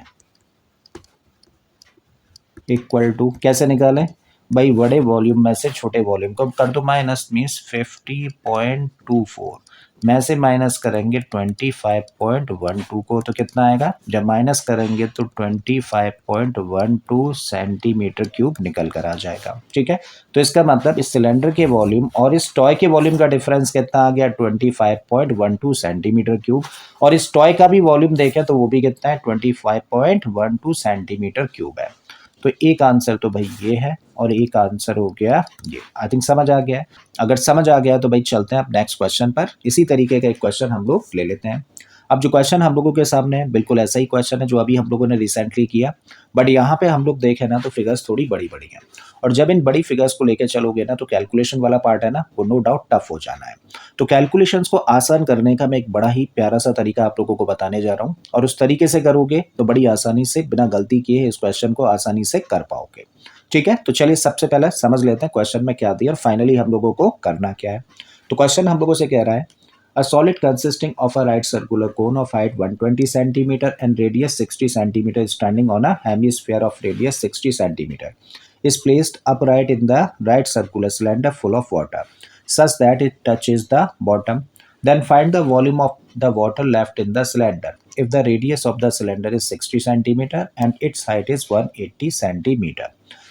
equal to, कैसे निकालें भाई, बड़े वॉल्यूम में से छोटे वॉल्यूम को कर दो माइनस, मीन्स 50.24 में से माइनस करेंगे 25.12 को, तो कितना आएगा, जब माइनस करेंगे तो 25.12 सेंटीमीटर क्यूब निकल कर आ जाएगा। ठीक है, तो इसका मतलब इस सिलेंडर के वॉल्यूम और इस टॉय के वॉल्यूम का डिफरेंस कितना आ गया 25.12 सेंटीमीटर क्यूब, और इस टॉय का भी वॉल्यूम देखें तो वो भी कितना है 25.12 सेंटीमीटर क्यूब है। तो एक आंसर तो भाई ये है और एक आंसर हो गया ये। आई थिंक समझ आ गया है। अगर समझ आ गया तो भाई चलते हैं अब नेक्स्ट क्वेश्चन पर। इसी तरीके का एक क्वेश्चन हम लोग ले लेते हैं। अब जो क्वेश्चन हम लोगों के सामने है बिल्कुल ऐसा ही क्वेश्चन है जो अभी हम लोगों ने रिसेंटली किया, बट यहाँ पे हम लोग देखें ना तो फिगर्स थोड़ी बड़ी बड़ी हैं, और जब इन बड़ी फिगर्स को लेकर चलोगे ना तो कैलकुलेशन वाला पार्ट है ना वो नो डाउट टफ हो जाना है। तो कैलकुलेशंस को आसान करने का मैं एक बड़ा ही प्यारा सा तरीका आप लोगों को बताने जा रहा हूँ, और उस तरीके से करोगे तो बड़ी आसानी से बिना गलती किए इस क्वेश्चन को आसानी से कर पाओगे। ठीक है, तो चलिए सबसे पहले समझ लेते हैं क्वेश्चन में क्या दिया और फाइनली हम लोगों को करना क्या है। तो क्वेश्चन हम लोगों से कह रहा है a solid consisting of a right circular cone of height 120 centimeter and radius 60 centimeter standing on a hemisphere of radius 60 centimeter is placed upright in the right circular cylinder full of water such that it touches the bottom. Then find the volume of the water left in the cylinder if the radius of the cylinder is 60 centimeter and its height is 180 centimeter.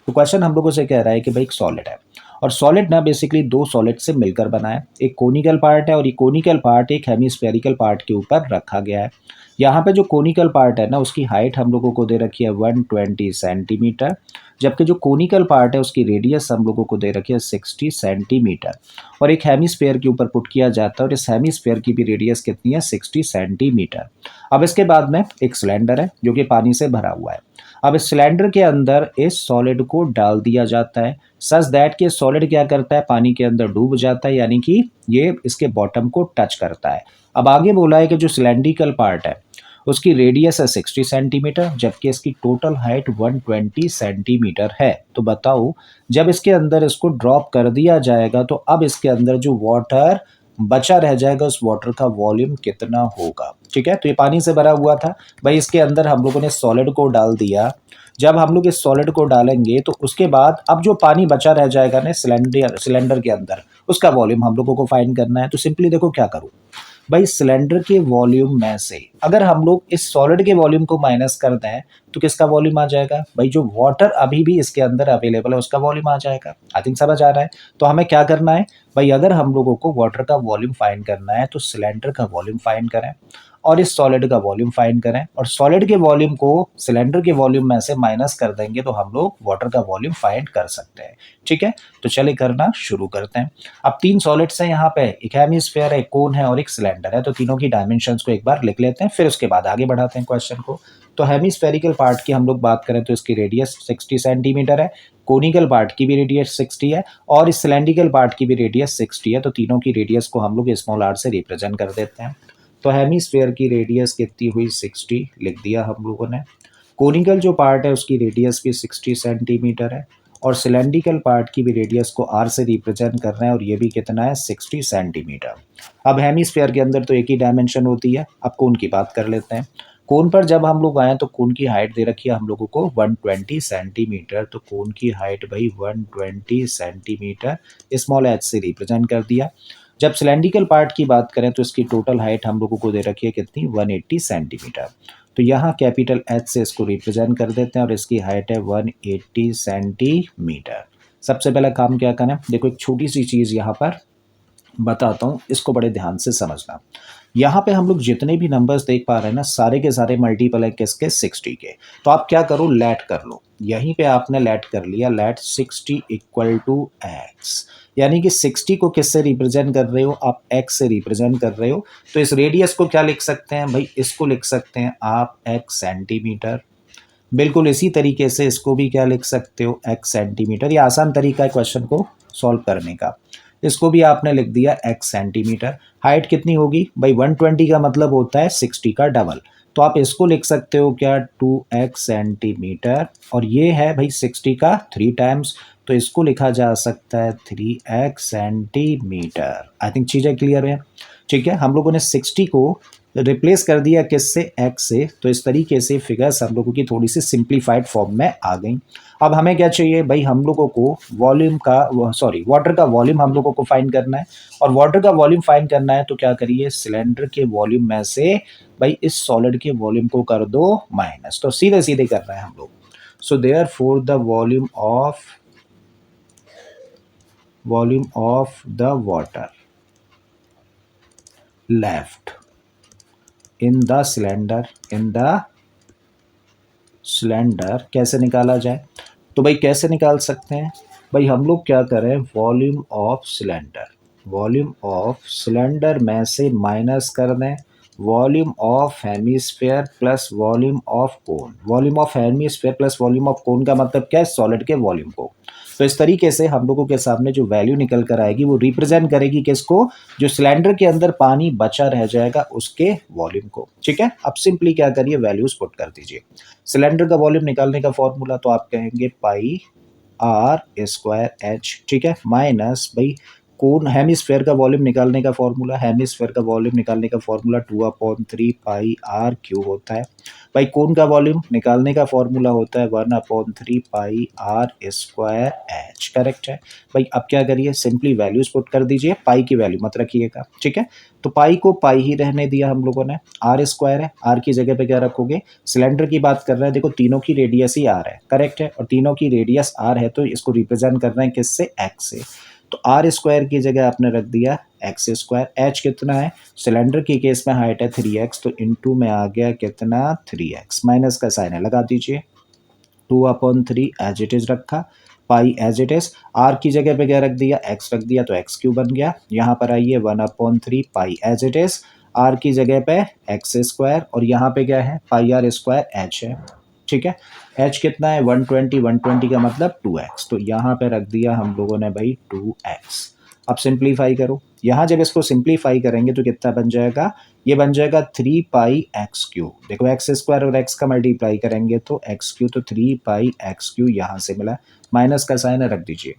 तो question हम लोगों से कह रहा है कि भाई एक सॉलिड है, और सॉलिड ना बेसिकली दो सॉलिड से मिलकर बना है, एक कोनिकल पार्ट है और ये कोनिकल पार्ट एक हेमिस्फेरिकल पार्ट के ऊपर रखा गया है। यहाँ पे जो कोनिकल पार्ट है ना उसकी हाइट हम लोगों को दे रखी है 120 सेंटीमीटर, जबकि जो कोनिकल पार्ट है उसकी रेडियस हम लोगों को दे रखी है 60 सेंटीमीटर, और एक हेमिस्फेयर के ऊपर पुट किया जाता है और इस हेमिस्फेयर की भी रेडियस कितनी है 60 सेंटीमीटर। अब इसके बाद में एक सिलेंडर है जो कि पानी से भरा हुआ है। अब इस सिलेंडर के अंदर इस सॉलिड को डाल दिया जाता है सच दैट कि सॉलिड क्या करता है, पानी के अंदर डूब जाता है, यानी कि ये इसके बॉटम को टच करता है। अब आगे बोला है कि जो सिलेंड्रिकल पार्ट है उसकी रेडियस है 60 सेंटीमीटर जबकि इसकी टोटल हाइट 120 सेंटीमीटर है। तो बताओ जब इसके अंदर इसको ड्रॉप कर दिया जाएगा तो अब इसके अंदर जो वाटर बचा रह जाएगा उस वाटर का वॉल्यूम कितना होगा। ठीक है, तो ये पानी से भरा हुआ था भाई, इसके अंदर हम लोगों ने सॉलिड को डाल दिया। जब हम लोग इस सॉलिड को डालेंगे तो उसके बाद अब जो पानी बचा रह जाएगा ना सिलेंडर के अंदर उसका वॉल्यूम हम लोगों को फाइंड करना है। तो सिंपली देखो क्या करूँ भाई, सिलेंडर के वॉल्यूम में से अगर हम लोग इस सॉलिड के वॉल्यूम को माइनस कर दें तो किसका वॉल्यूम आ जाएगा भाई, जो वाटर अभी भी इसके अंदर अवेलेबल है उसका वॉल्यूम आ जाएगा। आई थिंक समझ आ रहा है। तो हमें क्या करना है भाई, अगर हम लोगों को वाटर का वॉल्यूम फाइंड करना है तो सिलेंडर का वॉल्यूम फाइंड करें। और इस सॉलिड का वॉल्यूम फाइंड करें, और सॉलिड के वॉल्यूम को सिलेंडर के वॉल्यूम में से माइनस कर देंगे तो हम लोग वाटर का वॉल्यूम फाइंड कर सकते हैं। ठीक है, तो चलिए करना शुरू करते हैं। अब 3 सॉलिड्स हैं यहाँ पे, एक हेमिस्फीयर है, एक कोन है और एक सिलेंडर है, तो तीनों की डायमेंशंस को एक बार लिख लेते हैं, फिर उसके बाद आगे बढ़ाते हैं क्वेश्चन को। तो हेमिस्फेरिकल पार्ट की हम लोग बात करें तो इसकी रेडियस 60 सेंटीमीटर है, कोनिकल पार्ट की भी रेडियस 60 है और इस सिलेंड्रिकल पार्ट की भी रेडियस 60 है, तो तीनों की रेडियस को हम लोग स्मॉल आर से रिप्रेजेंट कर देते हैं। तो हेमिस्फीयर की रेडियस कितनी हुई 60 लिख दिया हम लोगों ने। कोनिकल जो पार्ट है उसकी रेडियस भी 60 सेंटीमीटर है और सिलेंड्रिकल पार्ट की भी रेडियस को आर से रिप्रेजेंट कर रहे हैं और ये भी कितना है 60 सेंटीमीटर। अब हेमिस्फीयर के अंदर तो एक ही डायमेंशन होती है। अब कोन की बात कर लेते हैं। कोन पर जब हम लोग आए तो कोन की हाइट दे रखी है हम लोगों को 120 सेंटीमीटर, तो कोन की हाइट भाई 120 सेंटीमीटर स्मॉल एच से रिप्रेजेंट कर दिया। जब सिलेंड्रिकल पार्ट की बात करें तो इसकी टोटल हाइट हम लोगों को दे रखी है कितनी 180 सेंटीमीटर, तो यहाँ कैपिटल एच से इसको रिप्रेजेंट कर देते हैं और इसकी हाइट है 180 सेंटीमीटर। सबसे पहला काम क्या करें, देखो एक छोटी सी चीज़ यहाँ पर बताता हूँ, इसको बड़े ध्यान से समझना। यहाँ पे हम लोग जितने भी नंबर्स देख पा रहे हैं ना, सारे के सारे मल्टीपल है किसके 60 के। तो आप क्या करो, लेट कर लो। यहीं पे आपने लेट कर लिया, लेट 60 इक्वल टू एक्स, यानी कि 60 को किससे रिप्रेजेंट कर रहे हो आप, एक्स से रिप्रेजेंट कर रहे हो। तो इस रेडियस को क्या लिख सकते हैं भाई, इसको लिख सकते हैं आप एक्स सेंटीमीटर। बिल्कुल इसी तरीके से इसको भी क्या लिख सकते हो, एक्स सेंटीमीटर। ये आसान तरीका है क्वेश्चन को सॉल्व करने का। इसको भी आपने लिख दिया एक्स सेंटीमीटर। हाइट कितनी होगी भाई, 120 का मतलब होता है 60 का डबल, तो आप इसको लिख सकते हो क्या 2x सेंटीमीटर, और ये है भाई 60 का 3 टाइम्स, तो इसको लिखा जा सकता है 3x सेंटीमीटर। आई थिंक चीज़ें क्लियर है। ठीक है, हम लोगों ने 60 को रिप्लेस कर दिया किससे, एक्स से, तो इस तरीके से फिगर्स हम लोगों की थोड़ी सी सिंप्लीफाइड फॉर्म में आ गई। अब हमें क्या चाहिए भाई, हम लोगों को वॉल्यूम का वाटर का वॉल्यूम हम लोगों को फाइंड करना है, और वाटर का वॉल्यूम फाइंड करना है तो क्या करिए, सिलेंडर के वॉल्यूम में से भाई इस सॉलिड के वॉल्यूम को कर दो माइनस, तो सीधे सीधे कर रहे हैं हम लोग। सो therefore the volume of the water left in the cylinder कैसे निकाला जाए, तो भाई कैसे निकाल सकते हैं भाई, हम लोग क्या करें, वॉल्यूम ऑफ सिलेंडर में से माइनस कर दें volume of hemisphere plus volume of cone. Volume of hemisphere plus volume of cone का मतलब क्या है, सॉलिड के वॉल्यूम को। तो इस तरीके से हम लोगों के सामने जो वैल्यू निकल कर आएगी वो रिप्रेजेंट करेगी किसको, जो सिलेंडर के अंदर पानी बचा रह जाएगा उसके वॉल्यूम को। ठीक है, अब सिंपली क्या करिए, वैल्यूज पुट कर दीजिए। सिलेंडर का वॉल्यूम निकालने का फॉर्मूला तो आप कहेंगे पाई आर स्क्वायर एच, ठीक है, माइनस भाई कोन हेमिस्फेयर का वॉल्यूम निकालने का फॉर्मूला, हेमिस्फेयर का वॉल्यूम निकालने का फॉर्मूला 2/3 पाई आर क्यू होता है। भाई कोन का वॉल्यूम निकालने का फॉर्मूला होता है 1/3 पाई आर स्क्वायर एच, करेक्ट है। भाई अब क्या करिए, सिंपली वैल्यूज पुट कर दीजिए, पाई की वैल्यू मत रखिएगा। ठीक है, तो पाई को पाई ही रहने दिया हम लोगों ने, आर स्क्वायर है, आर की जगह पे क्या रखोगे, सिलेंडर की बात कर रहे हैं, देखो तीनों की रेडियस ही आर है, करेक्ट है, और तीनों की रेडियस आर है तो इसको रिप्रेजेंट कर रहे हैं किससे, एक्स से, तो आर स्क्वायर की जगह आपने रख दिया एक्स स्क्वायर। एच कितना है, सिलेंडर की केस में हाइट है 3x, तो इनटू में आ गया कितना 3x, माइनस का साइन है लगा दीजिए, 2/3 एज इट इज रखा, पाई एज इट इज, आर की जगह पे क्या रख दिया, एक्स रख दिया, तो एक्स क्यू बन गया। यहाँ पर आइए 1/3 पाई एज इट इज, आर की जगह पे एक्स स्क्वायर, और यहाँ पे क्या है पाई आर स्क्वायर एच है। ठीक है, एच कितना है 120 का मतलब 2x, तो यहाँ पे रख दिया हम लोगों ने भाई 2x। अब सिंप्लीफाई करो, यहाँ जब इसको सिंप्लीफाई करेंगे तो कितना बन जाएगा, ये बन जाएगा 3 पाई एक्स क्यू। देखो एक्स स्क्वायर और एक्स का मल्टीप्लाई करेंगे तो एक्स क्यू, तो 3 पाई एक्स क्यू यहाँ से मिला, माइनस का साइन रख दीजिए।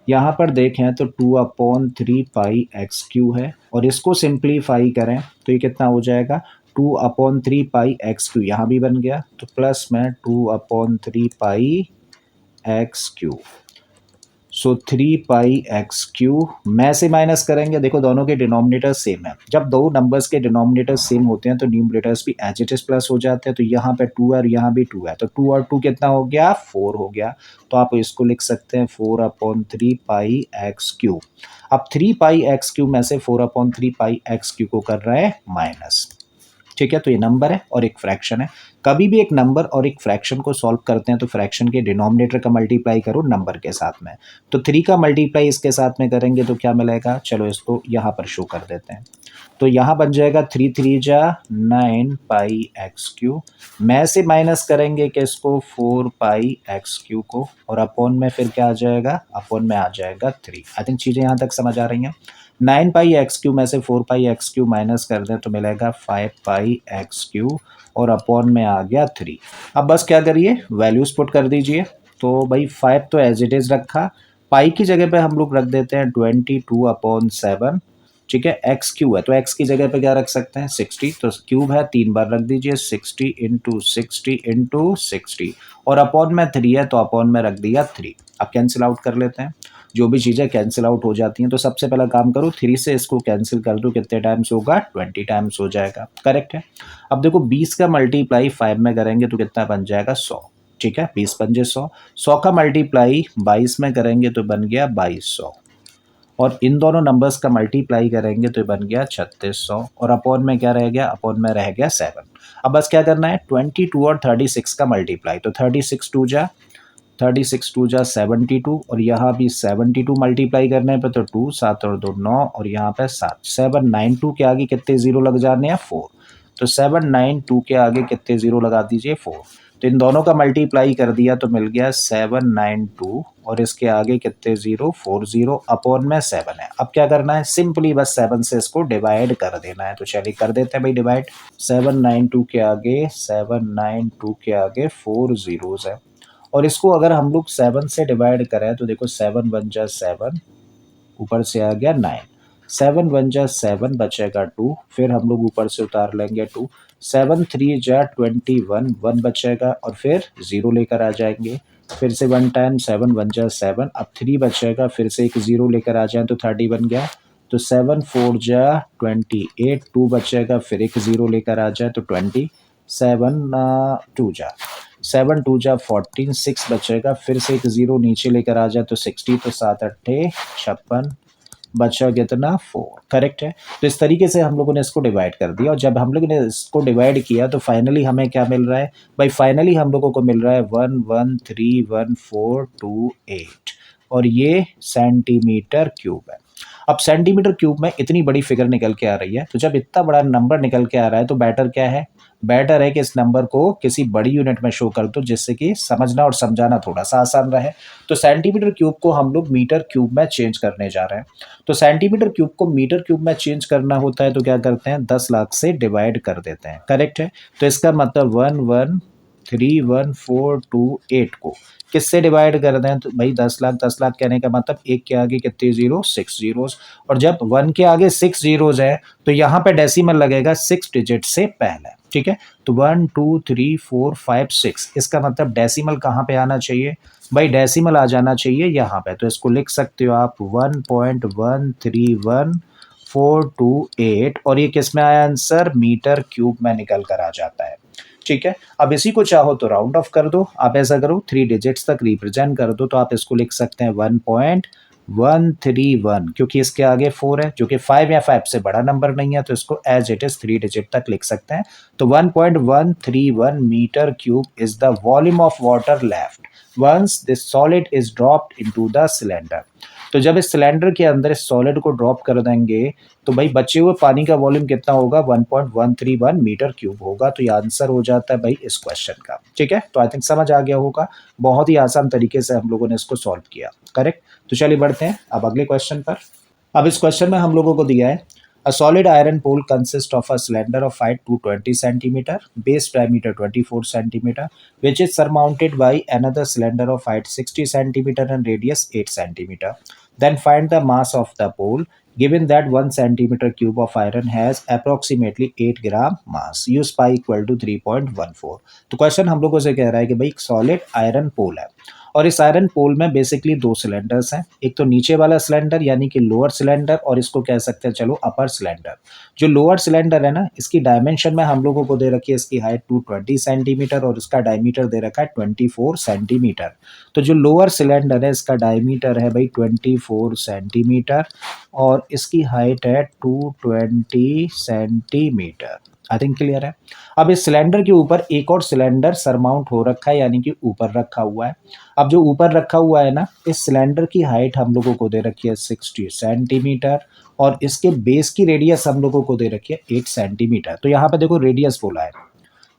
यहाँ पर देखें तो 2/3 पाई एक्स क्यू है, और इसको सिंप्लीफाई करें तो ये कितना हो जाएगा 2/3 पाई एक्स क्यू, यहाँ भी बन गया, तो प्लस में 2/3 पाई एक्स क्यू, सो 3 पाई एक्स क्यू में से माइनस करेंगे, देखो दोनों के डिनोमिनेटर सेम है, जब दो नंबर्स के डिनोमिनेटर सेम होते हैं तो न्यूमरेटर्स भी एज इट इज प्लस हो जाते हैं, तो यहाँ पे 2 है और यहाँ भी 2 है, तो 2 और 2 कितना हो गया 4 हो गया, तो आप इसको लिख सकते हैं 4/3 पाई एक्स क्यू। अब 3 पाई एक्स क्यू में से 4/3 पाई एक्स क्यू को कर रहे हैं माइनस। ठीक है, तो ये नंबर है और एक फ्रैक्शन है। कभी भी एक नंबर और एक फ्रैक्शन को सॉल्व करते हैं तो फ्रैक्शन के डिनोमिनेटर का मल्टीप्लाई करो नंबर के साथ में। तो 3 का मल्टीप्लाई इसके साथ में करेंगे तो क्या मिलेगा, चलो इसको यहाँ पर शो कर देते हैं। तो यहाँ बन जाएगा 3 3 जा 9 पाई एक्स क्यू, में से माइनस करेंगे कि इसको 4 पाई एक्स क्यू को, और अपॉन में फिर क्या आ जाएगा, अपॉन में आ जाएगा 3। आई थिंक चीज़ें यहाँ तक समझ आ रही हैं। 9 पाई एक्स क्यू में से 4 पाई एक्स क्यू माइनस कर दें तो मिलेगा 5 पाई एक्स क्यू, और अपॉन में आ गया 3। अब बस क्या करिए, वैल्यूज पुट कर दीजिए। तो भाई 5 तो एज इट इज़ रखा, पाई की जगह पे हम लोग रख देते हैं 22/7। ठीक है, एक्स क्यू है तो एक्स की जगह पे क्या रख सकते हैं 60, तो क्यूब है 3 बार रख दीजिए 60 इंटू 60 इंटू 60, और अपॉन में 3 है तो अपॉन में रख दिया 3। अब कैंसिल आउट कर लेते हैं, जो भी चीज़ें कैंसिल आउट हो जाती हैं। तो सबसे पहला काम करो 3 से इसको कैंसिल कर दो, कितने टाइम्स होगा 20 टाइम्स हो जाएगा, करेक्ट है। अब देखो 20 का मल्टीप्लाई 5 में करेंगे तो कितना बन जाएगा 100। ठीक है, 20 पंजे 100, 100 का मल्टीप्लाई 22 में करेंगे तो बन गया 2200, और इन दोनों नंबर्स का मल्टीप्लाई करेंगे तो बन गया 3600, और अपॉन में क्या रह गया, अपॉन में रह गया 7। अब बस क्या करना है 22 और 36 का मल्टीप्लाई, तो 36 2 जा 72, और यहाँ भी 72 मल्टीप्लाई करने पे तो 2 7 और 2 9, और यहाँ पे 7 792 के आगे कितने जीरो लग जाने हैं 4, तो 792 के आगे कितने जीरो लगा दीजिए 4। तो इन दोनों का मल्टीप्लाई कर दिया तो मिल गया 792, और इसके आगे कितने जीरो 40, अपॉन में 7 है। अब क्या करना है, सिंपली बस 7 से इसको डिवाइड कर देना है। तो चलिए कर देते हैं भाई डिवाइड। 792 के आगे 4 जीरोस है, और इसको अगर हम लोग 7 से डिवाइड करें तो देखो 7 1 जा 7, ऊपर से आ गया 9, 7 1 जा 7 बचेगा 2, फिर हम लोग ऊपर से उतार लेंगे 2, 7 3 जा 21 1 बचेगा, और फिर 0 लेकर आ जाएंगे, फिर से 1 टाइम 7 1 जा 7, अब 3 बचेगा, फिर से एक 0 लेकर आ जाए तो 30 बन गया, तो 7 4 जा 28, 2 बचेगा, फिर एक 0 लेकर आ जाए तो 20, 7 2 जा 14, 6 बचेगा, फिर से एक 0 नीचे लेकर आ जाए तो 60, तो 7 8 56, बचा कितना 4, करेक्ट है। तो इस तरीके से हम लोगों ने इसको डिवाइड कर दिया, और जब हम लोगों ने इसको डिवाइड किया तो फाइनली हमें क्या मिल रहा है भाई, फाइनली हम लोगों को मिल रहा है 1131428, और ये सेंटीमीटर क्यूब है। अब सेंटीमीटर क्यूब में इतनी बड़ी फिगर निकल के आ रही है, तो जब इतना बड़ा नंबर निकल के आ रहा है तो बेटर क्या है, बेटर है कि इस नंबर को किसी बड़ी यूनिट में शो कर दो, जिससे कि समझना और समझाना थोड़ा सा आसान रहे। तो सेंटीमीटर क्यूब को हम लोग मीटर क्यूब में चेंज करने जा रहे हैं। तो सेंटीमीटर क्यूब को मीटर क्यूब में चेंज करना होता है तो क्या करते हैं 10 लाख से डिवाइड कर देते हैं, करेक्ट है। तो इसका मतलब 1131428 को किससे डिवाइड कर दें, तो भाई 10 लाख कहने का मतलब एक के आगे कितने जीरो 6 जीरोस, और जब 1 के आगे 6 जीरोस है तो यहाँ पे डेसिमल लगेगा 6 डिजिट से पहले। ठीक है, तो 1 2 3 4 5 6, इसका मतलब डेसिमल कहाँ पे आना चाहिए भाई, डेसिमल आ जाना चाहिए यहाँ पे। तो इसको लिख सकते हो आप 1.131428, और ये किस में आया आंसर, मीटर क्यूब में निकल कर आ जाता है। ठीक है, अब इसी को चाहो तो राउंड ऑफ कर दो, आप ऐसा करो 3 डिजिट्स तक रिप्रेजेंट कर दो, तो आप इसको लिख सकते हैं 1.131, क्योंकि इसके आगे 4 है जो कि 5 या 5 से बड़ा नंबर नहीं है, तो इसको एज इट इज 3 डिजिट तक लिख सकते हैं। तो 1.131 metre cube is the volume of water left once this solid is dropped into the cylinder. तो जब इस सिलेंडर के अंदर इस सॉलिड को ड्रॉप कर देंगे तो भाई बचे हुए पानी का वॉल्यूम कितना होगा, 1.131 मीटर क्यूब होगा। तो ये आंसर हो जाता है भाई इस क्वेश्चन का। ठीक है, तो आई थिंक समझ आ गया होगा, बहुत ही आसान तरीके से हम लोगों ने इसको सॉल्व किया, करेक्ट। तो चलिए बढ़ते हैं अब अगले क्वेश्चन पर। अब इस क्वेश्चन में हम लोगों को दिया है A solid iron pole consists of a cylinder of height 220 cm, base diameter 24 cm, which is surmounted by another cylinder of height 60 cm and radius 8 cm. Then find the mass of the pole. Given that 1 centimeter cube of iron has approximately 8 gram mass, use pi equal to 3.14. तो question हम लोगों से कह रहा है कि भाई एक सॉलिड आयरन पोल है, और इस आयरन पोल में बेसिकली 2 सिलेंडर्स हैं, एक तो नीचे वाला सिलेंडर यानी कि लोअर सिलेंडर, और इसको कह सकते हैं चलो अपर सिलेंडर। जो लोअर सिलेंडर है ना, इसकी डायमेंशन में हम लोगों को दे रखी है इसकी हाइट 220 सेंटीमीटर और इसका डायमीटर दे रखा है 24 सेंटीमीटर। तो जो लोअर सिलेंडर है इसका डायमीटर है भाई 24 सेंटीमीटर, और इसकी हाइट है 220 सेंटीमीटर। आई थिंक क्लियर है। अब इस सिलेंडर के ऊपर एक और सिलेंडर सरमाउंट हो रखा है, यानी कि ऊपर रखा हुआ है। अब जो ऊपर रखा हुआ है ना, इस सिलेंडर की हाइट हम लोगों को दे रखी है 60 सेंटीमीटर और इसके बेस की रेडियस हम लोगों को दे रखी है 8 सेंटीमीटर। तो यहाँ पे देखो रेडियस बोला है,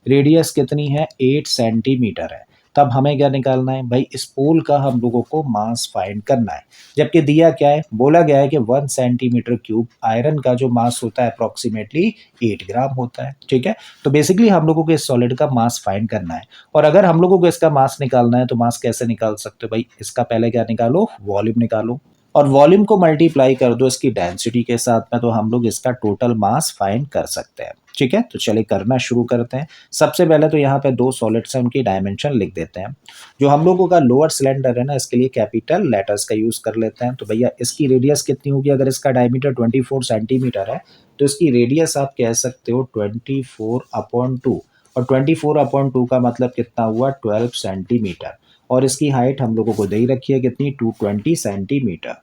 रेडियस कितनी है 8 सेंटीमीटर है। तब हमें क्या निकालना है भाई, इस पोल का हम लोगों को मास फाइंड करना है। जबकि दिया क्या है, बोला गया है कि 1 सेंटीमीटर क्यूब आयरन का जो मास होता है अप्रोक्सीमेटली 8 ग्राम होता है। ठीक है, तो बेसिकली हम लोगों को इस सॉलिड का मास फाइंड करना है। और अगर हम लोगों को इसका मास निकालना है तो मास कैसे निकाल सकते हो भाई, इसका पहले क्या निकालो, वॉल्यूम निकालो और वॉल्यूम को मल्टीप्लाई कर दो इसकी डेंसिटी के साथ में, तो हम लोग इसका टोटल मास फाइंड कर सकते हैं। ठीक है, तो चलिए करना शुरू करते हैं। सबसे पहले तो यहाँ पे दो सॉलिड्स हैं, उनकी डायमेंशन लिख देते हैं। जो हम लोगों का लोअर सिलेंडर है ना, इसके लिए कैपिटल लेटर्स का यूज कर लेते हैं। तो भैया इसकी रेडियस कितनी होगी, अगर इसका डायमीटर 24 सेंटीमीटर है तो इसकी रेडियस आप कह सकते हो 24/2 और 24/2 का मतलब कितना हुआ 12 सेंटीमीटर। और इसकी हाइट हम लोगों को दे ही रखी है कितनी 220 सेंटीमीटर।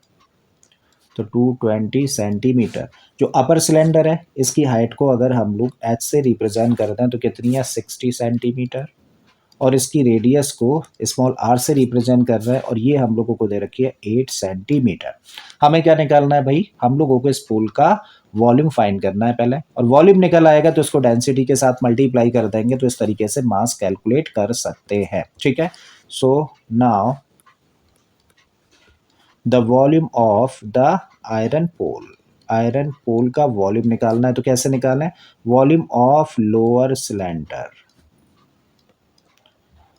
तो 220 सेंटीमीटर जो अपर सिलेंडर है, इसकी हाइट को अगर हम लोग एच से रिप्रेजेंट करते हैं तो कितनी है 60 सेंटीमीटर और इसकी रेडियस को स्मॉल आर से रिप्रेजेंट कर रहा है और ये हम लोगों को दे रखी है 8 सेंटीमीटर। हमें क्या निकालना है भाई, हम लोगों को इस पोल का वॉल्यूम फाइंड करना है पहले, और वॉल्यूम निकल आएगा तो इसको डेंसिटी के साथ मल्टीप्लाई कर देंगे, तो इस तरीके से मास कैलकुलेट कर सकते हैं। ठीक है, so now the volume of the iron pole, iron pole का वॉल्यूम निकालना है। तो कैसे निकालना है, volume of lower cylinder,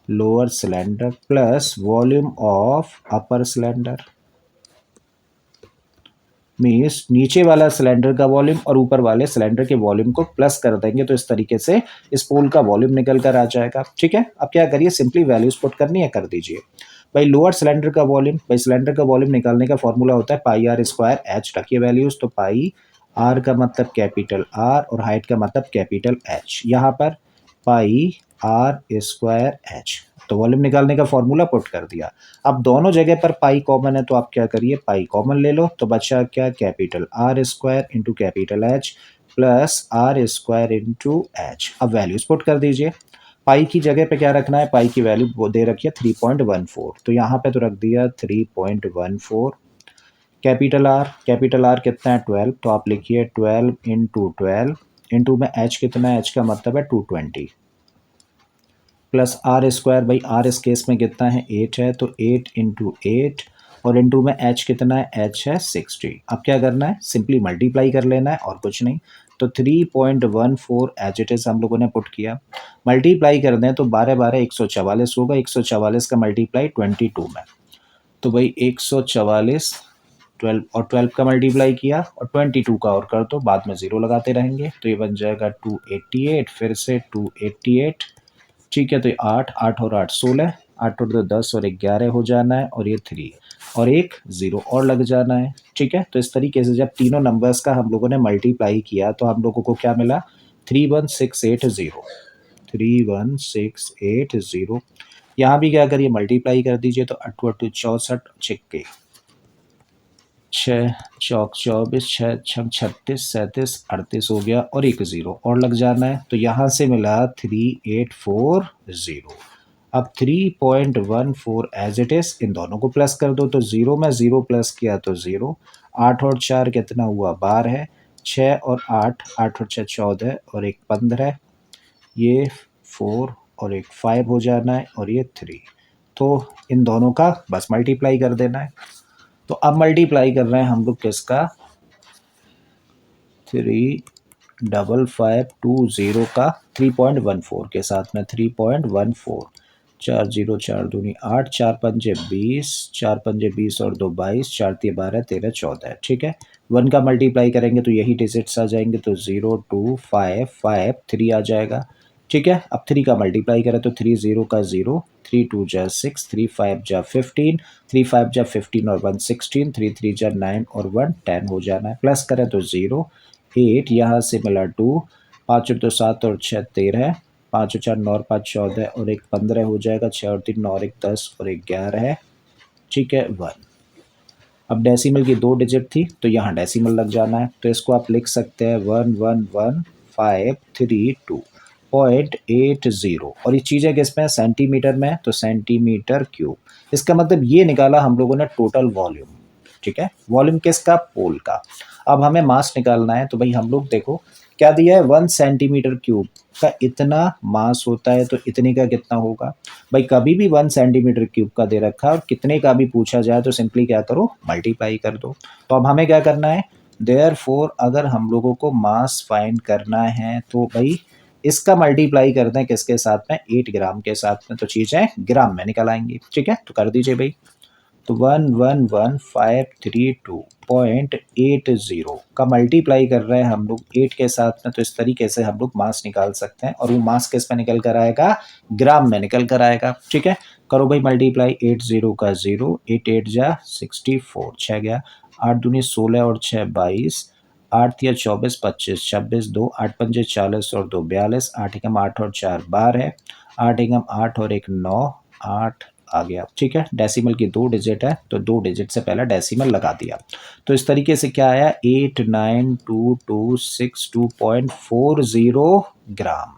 lower cylinder plus volume of upper cylinder, means नीचे वाला सिलेंडर का वॉल्यूम और ऊपर वाले सिलेंडर के वॉल्यूम को प्लस कर देंगे, तो इस तरीके से इस पोल का वॉल्यूम निकल कर आ जाएगा। ठीक है, अब क्या करिए, सिंपली वैल्यूज पुट करनी है, कर दीजिए। भाई लोअर सिलेंडर का वॉल्यूम, भाई सिलेंडर का वॉल्यूम निकालने का फॉर्मूला होता है पाई आर स्क्वायर एच, रखिए वैल्यूज। तो पाई आर का मतलब कैपिटल आर और हाइट का मतलब कैपिटल एच, यहाँ पर पाई आर स्क्वायर एच। तो वॉल्यूम निकालने का फॉर्मूला पुट कर दिया। अब दोनों जगह पर पाई कॉमन है तो आप क्या करिए, पाई कॉमन ले लो, तो बचा क्या, capital R square into capital H plus R square into H. अब वैल्यूज पुट कर दीजिए। पाई की जगह पे क्या रखना है, पाई की वैल्यू वो दे रखी है 3.14, तो यहाँ पे तो रख दिया 3.14। कैपिटल आर कितना है 12, तो आप लिखिए 12 इंटू 12 इंटू में एच कितना है, एच का मतलब है 220 प्लस आर स्क्वायर, भाई आर इस केस में कितना है 8 है, तो 8 इंटू 8 और इंटू में एच कितना है, एच है 60। अब क्या करना है, सिंपली मल्टीप्लाई कर लेना है और कुछ नहीं। तो 3.14 एज इट इज हम लोगों ने पुट किया, मल्टीप्लाई कर दें तो 12 12 144 होगा, 144 का मल्टीप्लाई 22 में, तो भाई 144 12 और 12 का मल्टीप्लाई किया और 22 का और कर दो, बाद में जीरो लगाते रहेंगे, तो ये बन जाएगा 288, फिर से 288। ठीक है, तो ये 8 8 और 8 16, 8 और 2 10 और 11 हो जाना है, और ये 3 और एक 0 और लग जाना है। ठीक है, तो इस तरीके से जब तीनों नंबर्स का हम लोगों ने मल्टीप्लाई किया तो हम लोगों को क्या मिला 31680, 31680। यहाँ भी क्या करिए, मल्टीप्लाई कर दीजिए, तो 8 8 64 छिक्के 6 चौक 24 6 छक 36 37 38 हो गया और एक 0 और लग जाना है, तो यहाँ से मिला 3840। अब 3.14 एज इट इज इन दोनों को प्लस कर दो, तो 0 में 0 प्लस किया तो 0, 8 और 4 कितना हुआ 12, 6 और 8, 8 और 6 14 और एक 15, ये 4 और एक 5 हो जाना है, और ये 3। तो इन दोनों का बस मल्टीप्लाई कर देना है। तो अब मल्टीप्लाई कर रहे हैं हम लोग किसका, 35520 का 3.14 के साथ में, 3.14, 4 0 4 दूनी 8, 4 पंजे 20, 4 पंजे 20 और 2 22, 4 3 12 13 14। ठीक है, 1 का मल्टीप्लाई करेंगे तो यही डिजिट्स आ जाएंगे, तो 0 2 5 5 3 आ जाएगा। ठीक है, अब 3 का मल्टीप्लाई करें तो 3 0 का 0, 3 2 जा 6, 3 5 जा 15, 3 5 जा 15 और 1 16, 3 3 जा 9 और 1 10 हो जाना है। प्लस करें तो 0 8, यहाँ से मिला 2, 5 और 2 7 और 6 13, 5 और 4 9 और 5 14 और एक 15 हो जाएगा, 6 और 3 9 और 1 10 और एक 11 है। ठीक है, 1। अब डेसिमल की 2 डिजिट थी तो यहाँ डेसिमल लग जाना है, तो इसको आप लिख सकते हैं 111,532.80 और ये चीज़ें किस में है, सेंटीमीटर में है, तो सेंटीमीटर क्यूब। इसका मतलब ये निकाला हम लोगों ने टोटल वॉल्यूम, ठीक है, वॉल्यूम किसका, पोल का। अब हमें मास निकालना है, तो भाई हम लोग देखो क्या दिया है, 1 सेंटीमीटर क्यूब का इतना मास होता है, तो इतने का कितना होगा भाई, कभी भी 1 सेंटीमीटर क्यूब का दे रखा है और कितने का भी पूछा जाए तो सिंपली क्या करो, मल्टीप्लाई कर दो। तो अब हमें क्या करना है, देयरफॉर अगर हम लोगों को मास फाइंड करना है तो भाई इसका मल्टीप्लाई करते हैं किसके साथ में, 8 ग्राम के साथ में, तो चीज़ें ग्राम में निकल आएंगी, ठीक है, तो कर दीजिए भाई। तो 111,532.80 का मल्टीप्लाई कर रहे हैं हम लोग 8 के साथ में, तो इस तरीके से हम लोग मास निकाल सकते हैं और वो मास किस में निकल कर आएगा, ग्राम में निकल कर आएगा, ठीक है। करो भाई मल्टीप्लाई, 80 का 0, 8 8 जा 64, 6 गया, 8 दूनी 16 और 6 22, 8 या 24 25 26 2 8 पंजे 40 और 2 42, 8 एकम 8 और 4 12, 8 एकम 8 और 1 9, 8 आ गया, ठीक है। डेसिमल की 2 डिजिट है तो 2 डिजिट से पहला डेसिमल लगा दिया, तो इस तरीके से क्या आया, 892262.40 ग्राम।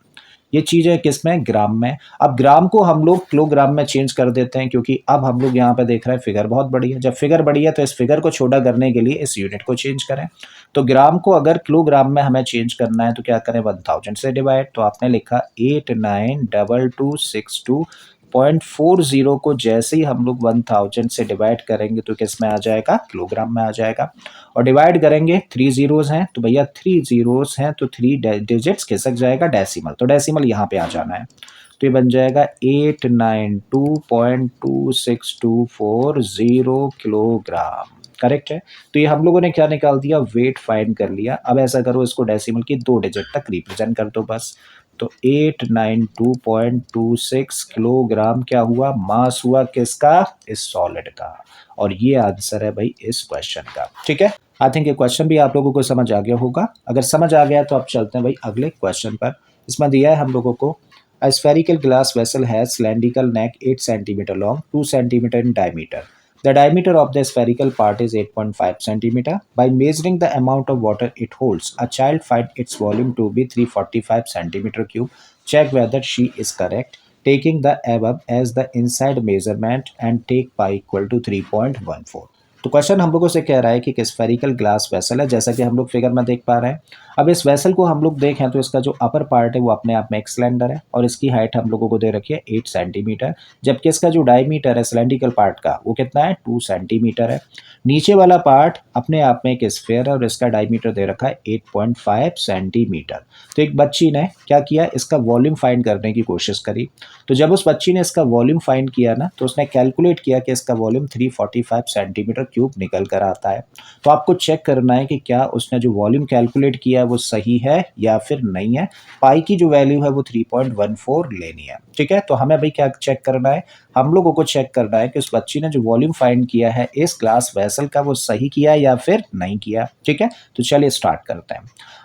ये चीज़ है किसमें, ग्राम में। अब ग्राम को हम लोग किलोग्राम में चेंज कर देते हैं, क्योंकि अब हम लोग यहाँ पे देख रहे हैं फिगर बहुत बड़ी है, जब फिगर बड़ी है तो इस फिगर को छोटा करने के लिए इस यूनिट को चेंज करें। तो ग्राम को अगर किलोग्राम में हमें चेंज करना है तो क्या करें, 1000 से डिवाइड, तो आपने लिखा 892262.40 को जैसे ही हम लोग 1000 से डिवाइड करेंगे तो किस में आ जाएगा, किलोग्राम में आ जाएगा। और डिवाइड करेंगे, 3 जीरोस हैं तो भैया 3 जीरोस हैं तो 3 डिजिट्स खिसक जाएगा डेसिमल, तो डेसिमल यहाँ पे आ जाना है, तो ये बन जाएगा 892.2624 किलोग्राम, करेक्ट है। तो ये हम लोगों ने क्या निकाल दिया, वेट फाइंड कर लिया। अब ऐसा करो, इसको डेसिमल की 2 डिजिट तक रिप्रेजेंट कर दो बस, तो 892.26 किलोग्राम क्या हुआ, मास हुआ किसका, इस सॉलिड का। और ये आंसर है भाई इस क्वेश्चन का, ठीक है। आई थिंक ये क्वेश्चन भी आप लोगों को समझ आ गया होगा। अगर समझ आ गया तो आप चलते हैं भाई अगले क्वेश्चन पर। इसमें दिया है हम लोगों को, a spherical glass vessel has cylindrical neck 8 centimeter long, 2 centimeter in diameter. The diameter of the spherical part is 8.5 centimeter. By measuring the amount of water it holds, a child finds its volume to be 345 centimeter cube. Check whether she is correct. Taking the above as the inside measurement and take pi equal to 3.14. तो question हम लोगों से कह रहा है कि एक spherical glass vessel है, जैसा कि हम लोग फिगर में देख पा रहे हैं। अब इस वेसल को हम लोग देखें तो इसका जो अपर पार्ट है वो अपने आप में एक सिलेंडर है और इसकी हाइट हम लोगों को दे रखी है 8 सेंटीमीटर, जबकि इसका जो डायमीटर है सिलेंड्रिकल पार्ट का वो कितना है, 2 सेंटीमीटर है। नीचे वाला पार्ट अपने आप में एक स्फेयर है और इसका डायमीटर दे रखा है 8.5 सेंटीमीटर। तो एक बच्ची ने क्या किया, इसका वॉल्यूम फाइंड करने की कोशिश करी। तो जब उस बच्ची ने इसका वॉल्यूम फाइंड किया ना, तो उसने कैलकुलेट किया कि इसका वॉल्यूम 345 सेंटीमीटर क्यूब निकल कर आता है। तो आपको चेक करना है कि क्या उसने जो वॉल्यूम कैलकुलेट किया है वो सही है या फिर नहीं है। पाई की जो वैल्यू है वो 3.14 लेनी है, ठीक है। तो हमें भाई क्या चेक करना है, हम लोगों को चेक करना है कि उस बच्ची ने जो वॉल्यूम फाइंड किया है इस ग्लास वेसल का वो सही किया है या फिर नहीं किया, ठीक है। तो चलिए स्टार्ट करते हैं।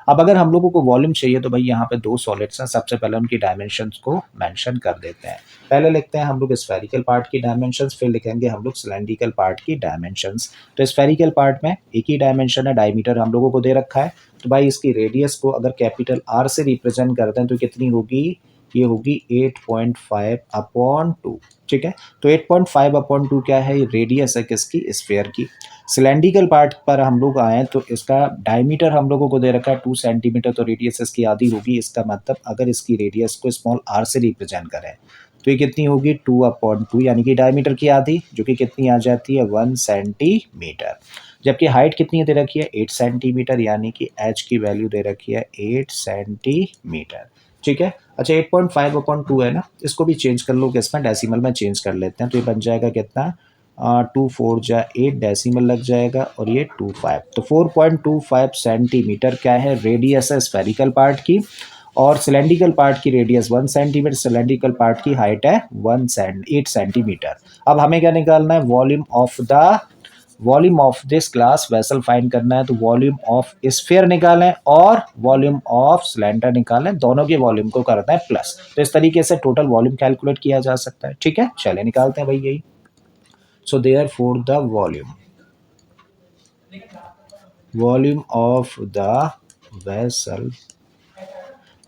अब अगर हम लोगों को वॉल्यूम चाहिए तो भाई यहाँ पे 2 सॉलिड्स हैं, सबसे पहले उनकी डायमेंशंस को मेंशन कर देते हैं। पहले लिखते हैं हम लोग स्फेरिकल पार्ट की डायमेंशंस, फिर लिखेंगे हम लोग सिलेंड्रिकल पार्ट की डायमेंशंस। तो स्फेरिकल पार्ट में एक ही डायमेंशन है, डायमीटर हम लोगों को दे रखा है। तो भाई इसकी रेडियस को अगर कैपिटल आर से रिप्रेजेंट करते हैं तो कितनी होगी, ये होगी 8.5/2, ठीक है। तो 8.5/2 क्या है, रेडियस है किसकी, स्फेयर की। सिलेंड्रिकल पार्ट पर हम लोग आए तो इसका डायमीटर हम लोगों को दे रखा है 2 सेंटीमीटर, तो रेडियस इसकी आधी होगी। इसका मतलब अगर इसकी रेडियस को स्मॉल आर से रिप्रेजेंट करें तो ये कितनी होगी, 2/2, यानी कि डायमीटर की आधी, जो कि कितनी आ जाती है 1 सेंटीमीटर। जबकि हाइट कितनी दे रखी है 8 सेंटीमीटर, यानी कि एच की वैल्यू दे रखी है 8 सेंटीमीटर, ठीक है। अच्छा 8.5/2 है ना, इसको भी चेंज कर लो, किसमें, डेसिमल में चेंज कर लेते हैं। तो ये बन जाएगा कितना, 2 4 जा 8 डेसिमल लग जाएगा और ये 25, तो 4.25 सेंटीमीटर क्या है, रेडियस है स्फेरिकल पार्ट की। और सिलेंड्रिकल पार्ट की रेडियस 1 सेंटीमीटर, सिलेंड्रिकल पार्ट की हाइट है 8 सेंटीमीटर। अब हमें क्या निकालना है, volume of this glass vessel find करना है। तो वॉल्यूम ऑफ स्फीयर निकालें और वॉल्यूम ऑफ सिलेंडर निकालें, दोनों के वॉल्यूम को करना है प्लस। तो इस तरीके से टोटल वॉल्यूम कैलकुलेट किया जा सकता है, ठीक है। चलिए निकालते हैं भाई यही। So therefore the volume volume of the vessel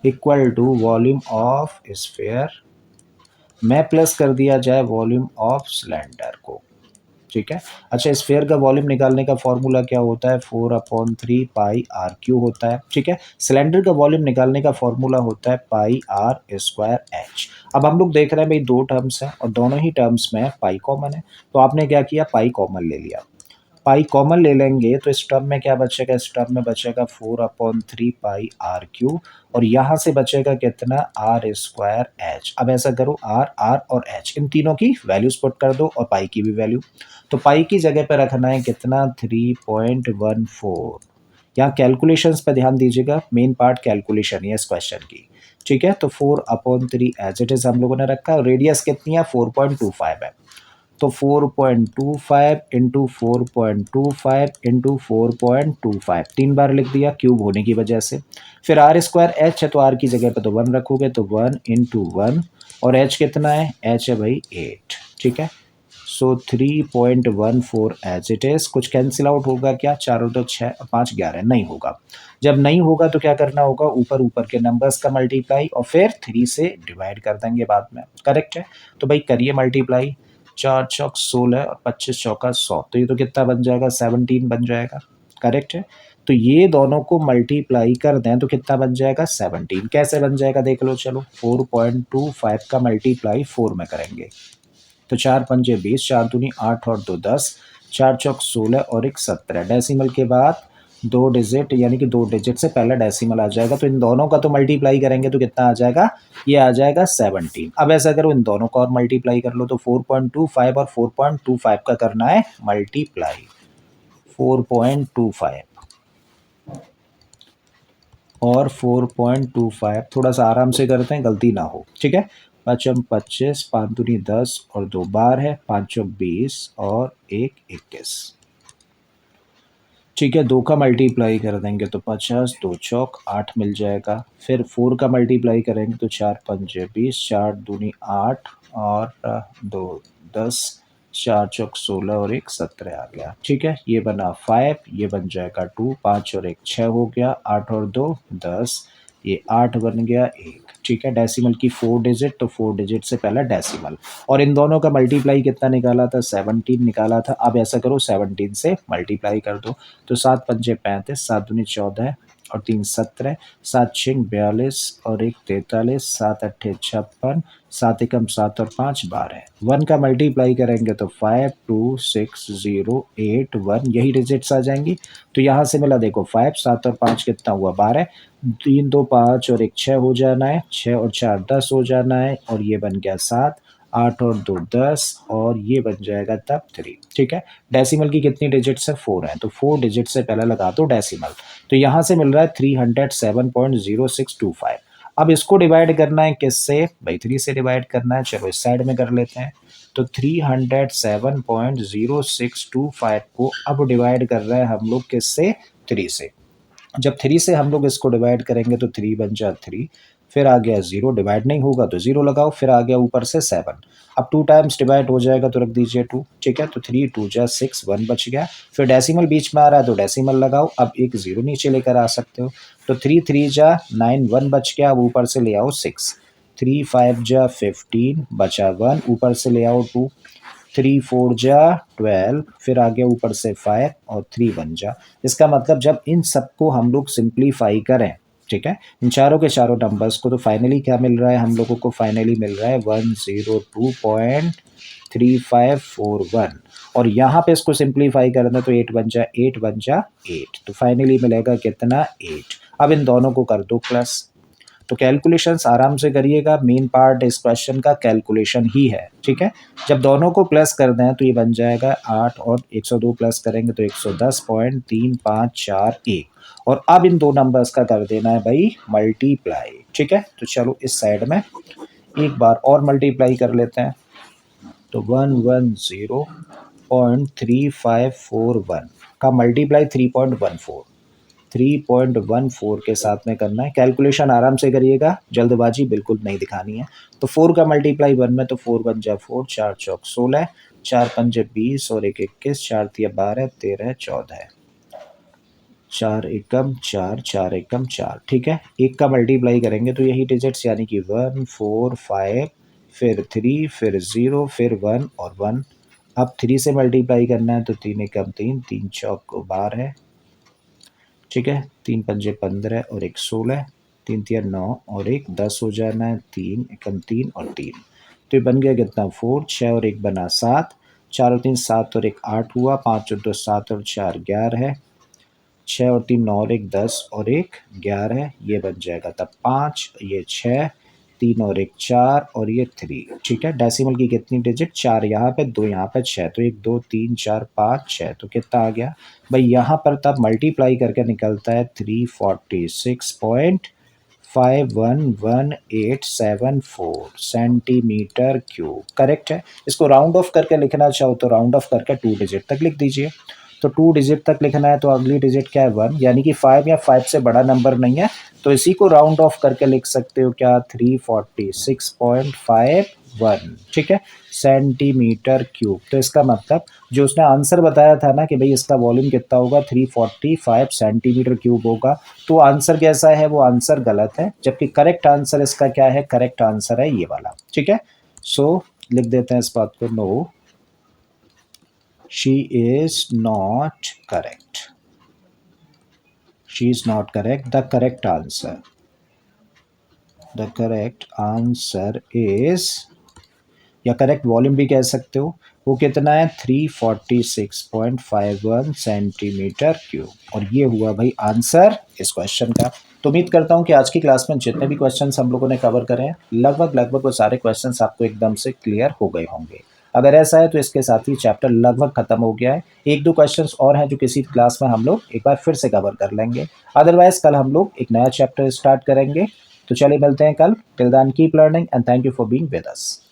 equal to volume of sphere में प्लस कर दिया जाए वॉल्यूम ऑफ सिलेंडर को, ठीक है। अच्छा, स्फीयर का वॉल्यूम निकालने का फॉर्मूला क्या होता है, 4/3 पाई आर क्यू होता है, ठीक है। सिलेंडर का वॉल्यूम निकालने का फॉर्मूला होता है पाई आर स्क्वायर एच। अब हम लोग देख रहे हैं भाई दो टर्म्स हैं और दोनों ही टर्म्स में पाई कॉमन है, तो आपने क्या किया, पाई कॉमन ले लिया। पाई कॉमन ले लेंगे तो इस टर्म में क्या बचेगा, इस टर्म में बचेगा 4/3 पाई आर क्यू और यहाँ से बचेगा कितना, आर स्क्वायर एच। अब ऐसा करो, आर आर और एच इन तीनों की वैल्यूज पुट कर दो और पाई की भी वैल्यू। तो पाई की जगह पे रखना है कितना, 3.14। यहाँ कैलकुलेशंस पे ध्यान दीजिएगा, मेन पार्ट कैलकुलेशन है इस क्वेश्चन की, ठीक है। तो 4/3 एज इट इज हम लोगों ने रखा, रेडियस कितनी है, 4.25 है। तो 4.25 इंटू 4.25 इंटू 4.25 तीन बार लिख दिया क्यूब होने की वजह से। फिर आर स्क्वायर एच है तो आर की जगह पे तो 1 रखोगे तो 1 इंटू 1 और एच कितना है, एच है भाई 8, ठीक है। सो 3.14 एज इट इज। कुछ कैंसिल आउट होगा क्या, 4 और 2 6 और 5 11, नहीं होगा। जब नहीं होगा तो क्या करना होगा, ऊपर ऊपर के नंबर्स का मल्टीप्लाई और फिर 3 से डिवाइड कर देंगे बाद में, करेक्ट है। तो भाई करिए मल्टीप्लाई, 4 चौक 16 और 25 चौका 100, तो ये तो कितना बन जाएगा, 17 बन जाएगा, करेक्ट है। तो ये दोनों को मल्टीप्लाई कर दें तो कितना बन जाएगा, 17। कैसे बन जाएगा देख लो, चलो 4.25 का मल्टीप्लाई 4 में करेंगे तो 4 पंजे 20, 4 दूनी 8 और 2 10, 4 चौक 16 और 1 17। डेसिमल के बाद दो डिजिट यानी कि दो डिजिट से पहला डेसिमल आ जाएगा, तो इन दोनों का तो मल्टीप्लाई करेंगे तो कितना आ जाएगा, ये आ जाएगा 17। अब ऐसा करो इन दोनों का और मल्टीप्लाई कर लो, तो 4.25 और 4.25 का करना है मल्टीप्लाई, 4.25 और 4.25 थोड़ा सा आराम से करते हैं, गलती ना हो, ठीक है। 5 25, 5 दूनी 10 और 2 12 है, 5 20 और 1 21, ठीक है। 2 का मल्टीप्लाई कर देंगे तो 50, 2 चौक 8 मिल जाएगा। फिर 4 का मल्टीप्लाई करेंगे तो 4 पंजे 20, 4 दूनी 8 और 2 10, 4 चौक 16 और 1 17 आ गया, ठीक है। ये बना 5, ये बन जाएगा 2, 5 और 1 6 हो गया, 8 और 2 10, ये 8 बन गया 1, ठीक है। डेसिमल की 4 डिजिट, तो 4 डिजिट से पहला डेसिमल और इन दोनों का मल्टीप्लाई कितना निकाला था, 17 निकाला था। अब ऐसा करो 17 से मल्टीप्लाई कर दो, तो 7 पंजे 35, 7 दूनी 14 और 3 17, 7 6 42 और 1 43, 7 8 56, 7 एकम 7 और 5 12। 1 का मल्टीप्लाई करेंगे तो 5 2 6 0 8 1, यही डिजिट्स आ जाएंगी। तो यहाँ से मिला देखो 5 7 और 5 कितना हुआ, 12, 3 2 5 और 1 6 हो जाना है, 6 और 4 10 हो जाना है और ये बन गया 7, 8 और 2 10 और ये बन जाएगा तब 3, ठीक है। डेसिमल की कितनी डिजिट्स है, 4 है, तो 4 डिजिट से पहले लगा दो डेसिमल। तो यहाँ से मिल रहा है 307.0625। अब इसको डिवाइड करना है किससे भाई, 3 से डिवाइड करना है, चलो इस साइड में कर लेते हैं। तो 307.0625 को अब डिवाइड कर रहे हैं हम लोग किससे, 3 से। जब 3 से हम लोग इसको डिवाइड करेंगे तो 3 बन जा 3, फिर आ गया 0, डिवाइड नहीं होगा तो 0 लगाओ, फिर आ गया ऊपर से 7। अब 2 टाइम्स डिवाइड हो जाएगा तो रख दीजिए 2, ठीक है। तो 3 2 जा 6, 1 बच गया। फिर डेसिमल बीच में आ रहा है तो डेसिमल लगाओ, अब एक 0 नीचे लेकर आ सकते हो। तो 3 3 जा 9, 1 बच गया, अब ऊपर से ले आओ 6। 3 5 जा 15 बचा 1, ऊपर से ले आओ 2। 3 4 जा 12, फिर आ गया ऊपर से 5 और 3 बन जा। इसका मतलब जब इन सबको हम लोग सिंप्लीफाई करें, ठीक है, इन चारों के चारों नंबर्स को, तो फाइनली क्या मिल रहा है हम लोगों को, फाइनली मिल रहा है 102.3541 और यहाँ पे इसको सिंप्लीफाई करना तो 8 बन जा 8 बन जा 8, तो फाइनली मिलेगा कितना, 8। अब इन दोनों को कर दो प्लस, तो कैलकुलेशंस आराम से करिएगा, मेन पार्ट इस क्वेश्चन का कैलकुलेशन ही है, ठीक है। जब दोनों को प्लस कर दें तो ये बन जाएगा 8 और 102 प्लस करेंगे तो 110.3541 और अब इन दो नंबर्स का कर देना है भाई मल्टीप्लाई, ठीक है। तो चलो इस साइड में एक बार और मल्टीप्लाई कर लेते हैं, तो 110.3541 का मल्टीप्लाई 3.14 के साथ में करना है। कैलकुलेशन आराम से करिएगा, जल्दबाजी बिल्कुल नहीं दिखानी है। तो 4 का मल्टीप्लाई 1 में, तो 4 बन जा 4, 4 चौक 16, 4 पंजे 20 और 1 21, 4 तिया 12, 13 14। 4 एकम 4, 4 एकम 4, ठीक है। एक का मल्टीप्लाई करेंगे तो यही डिजिट्स यानी कि 1 4 5 फिर 3 फिर 0 फिर 1 और 1। अब 3 से मल्टीप्लाई करना है तो 3 एकम 3, 3 चौक 12, ठीक है। 3 पंजे 15 और 1 16, 3 तिया 9 और 1 10 हो जाना है। 3 एकम 3 और 3, तो ये बन गया कितना 4, 6 और 1 बना 7, 4 और 3 7 और 1 8 हुआ, 5 और 2 7 और 4 11 है, 6 और 3 9 और 1 10 और 1 11, ये बन जाएगा तब 5, ये 6, 3 और 1 4 और ये 3, ठीक है। डेसिमल की कितनी डिजिट, 4 यहाँ पे 2 यहाँ पे 6, तो 1 2 3 4 5 6, तो कितना आ गया भाई यहाँ पर तब मल्टीप्लाई करके निकलता है 346.511,874 सेंटीमीटर क्यूब, करेक्ट है। इसको राउंड ऑफ करके लिखना चाहो तो राउंड ऑफ करके 2 डिजिट तक लिख दीजिए। तो 2 डिजिट तक लिखना है तो अगली डिजिट क्या है 1, यानी कि 5 या 5 से बड़ा नंबर नहीं है, तो इसी को राउंड ऑफ करके लिख सकते हो क्या 346.51, ठीक है, सेंटीमीटर क्यूब। तो इसका मतलब जो उसने आंसर बताया था ना कि भाई इसका वॉल्यूम कितना होगा 345 सेंटीमीटर क्यूब होगा, तो आंसर कैसा है, वो आंसर गलत है, जबकि करेक्ट आंसर इसका क्या है, करेक्ट आंसर है ये वाला, ठीक है। सो लिख देते हैं इस बात को, no she is not correct, she is not correct, the correct answer is, या करेक्ट वॉल्यूम भी कह सकते हो, वो कितना है 346.51 सेंटीमीटर क्यूब, और ये हुआ भाई आंसर इस क्वेश्चन का। तो उम्मीद करता हूँ कि आज की क्लास में जितने भी क्वेश्चंस हम लोगों ने कवर करे हैं लगभग वो सारे क्वेश्चंस आपको एकदम से क्लियर हो गए होंगे। अगर ऐसा है तो इसके साथ ही चैप्टर लगभग खत्म हो गया है। एक दो क्वेश्चंस और हैं जो किसी क्लास में हम लोग एक बार फिर से कवर कर लेंगे, अदरवाइज कल हम लोग एक नया चैप्टर स्टार्ट करेंगे। तो चलिए मिलते हैं कल, till then keep learning and thank you for being with us.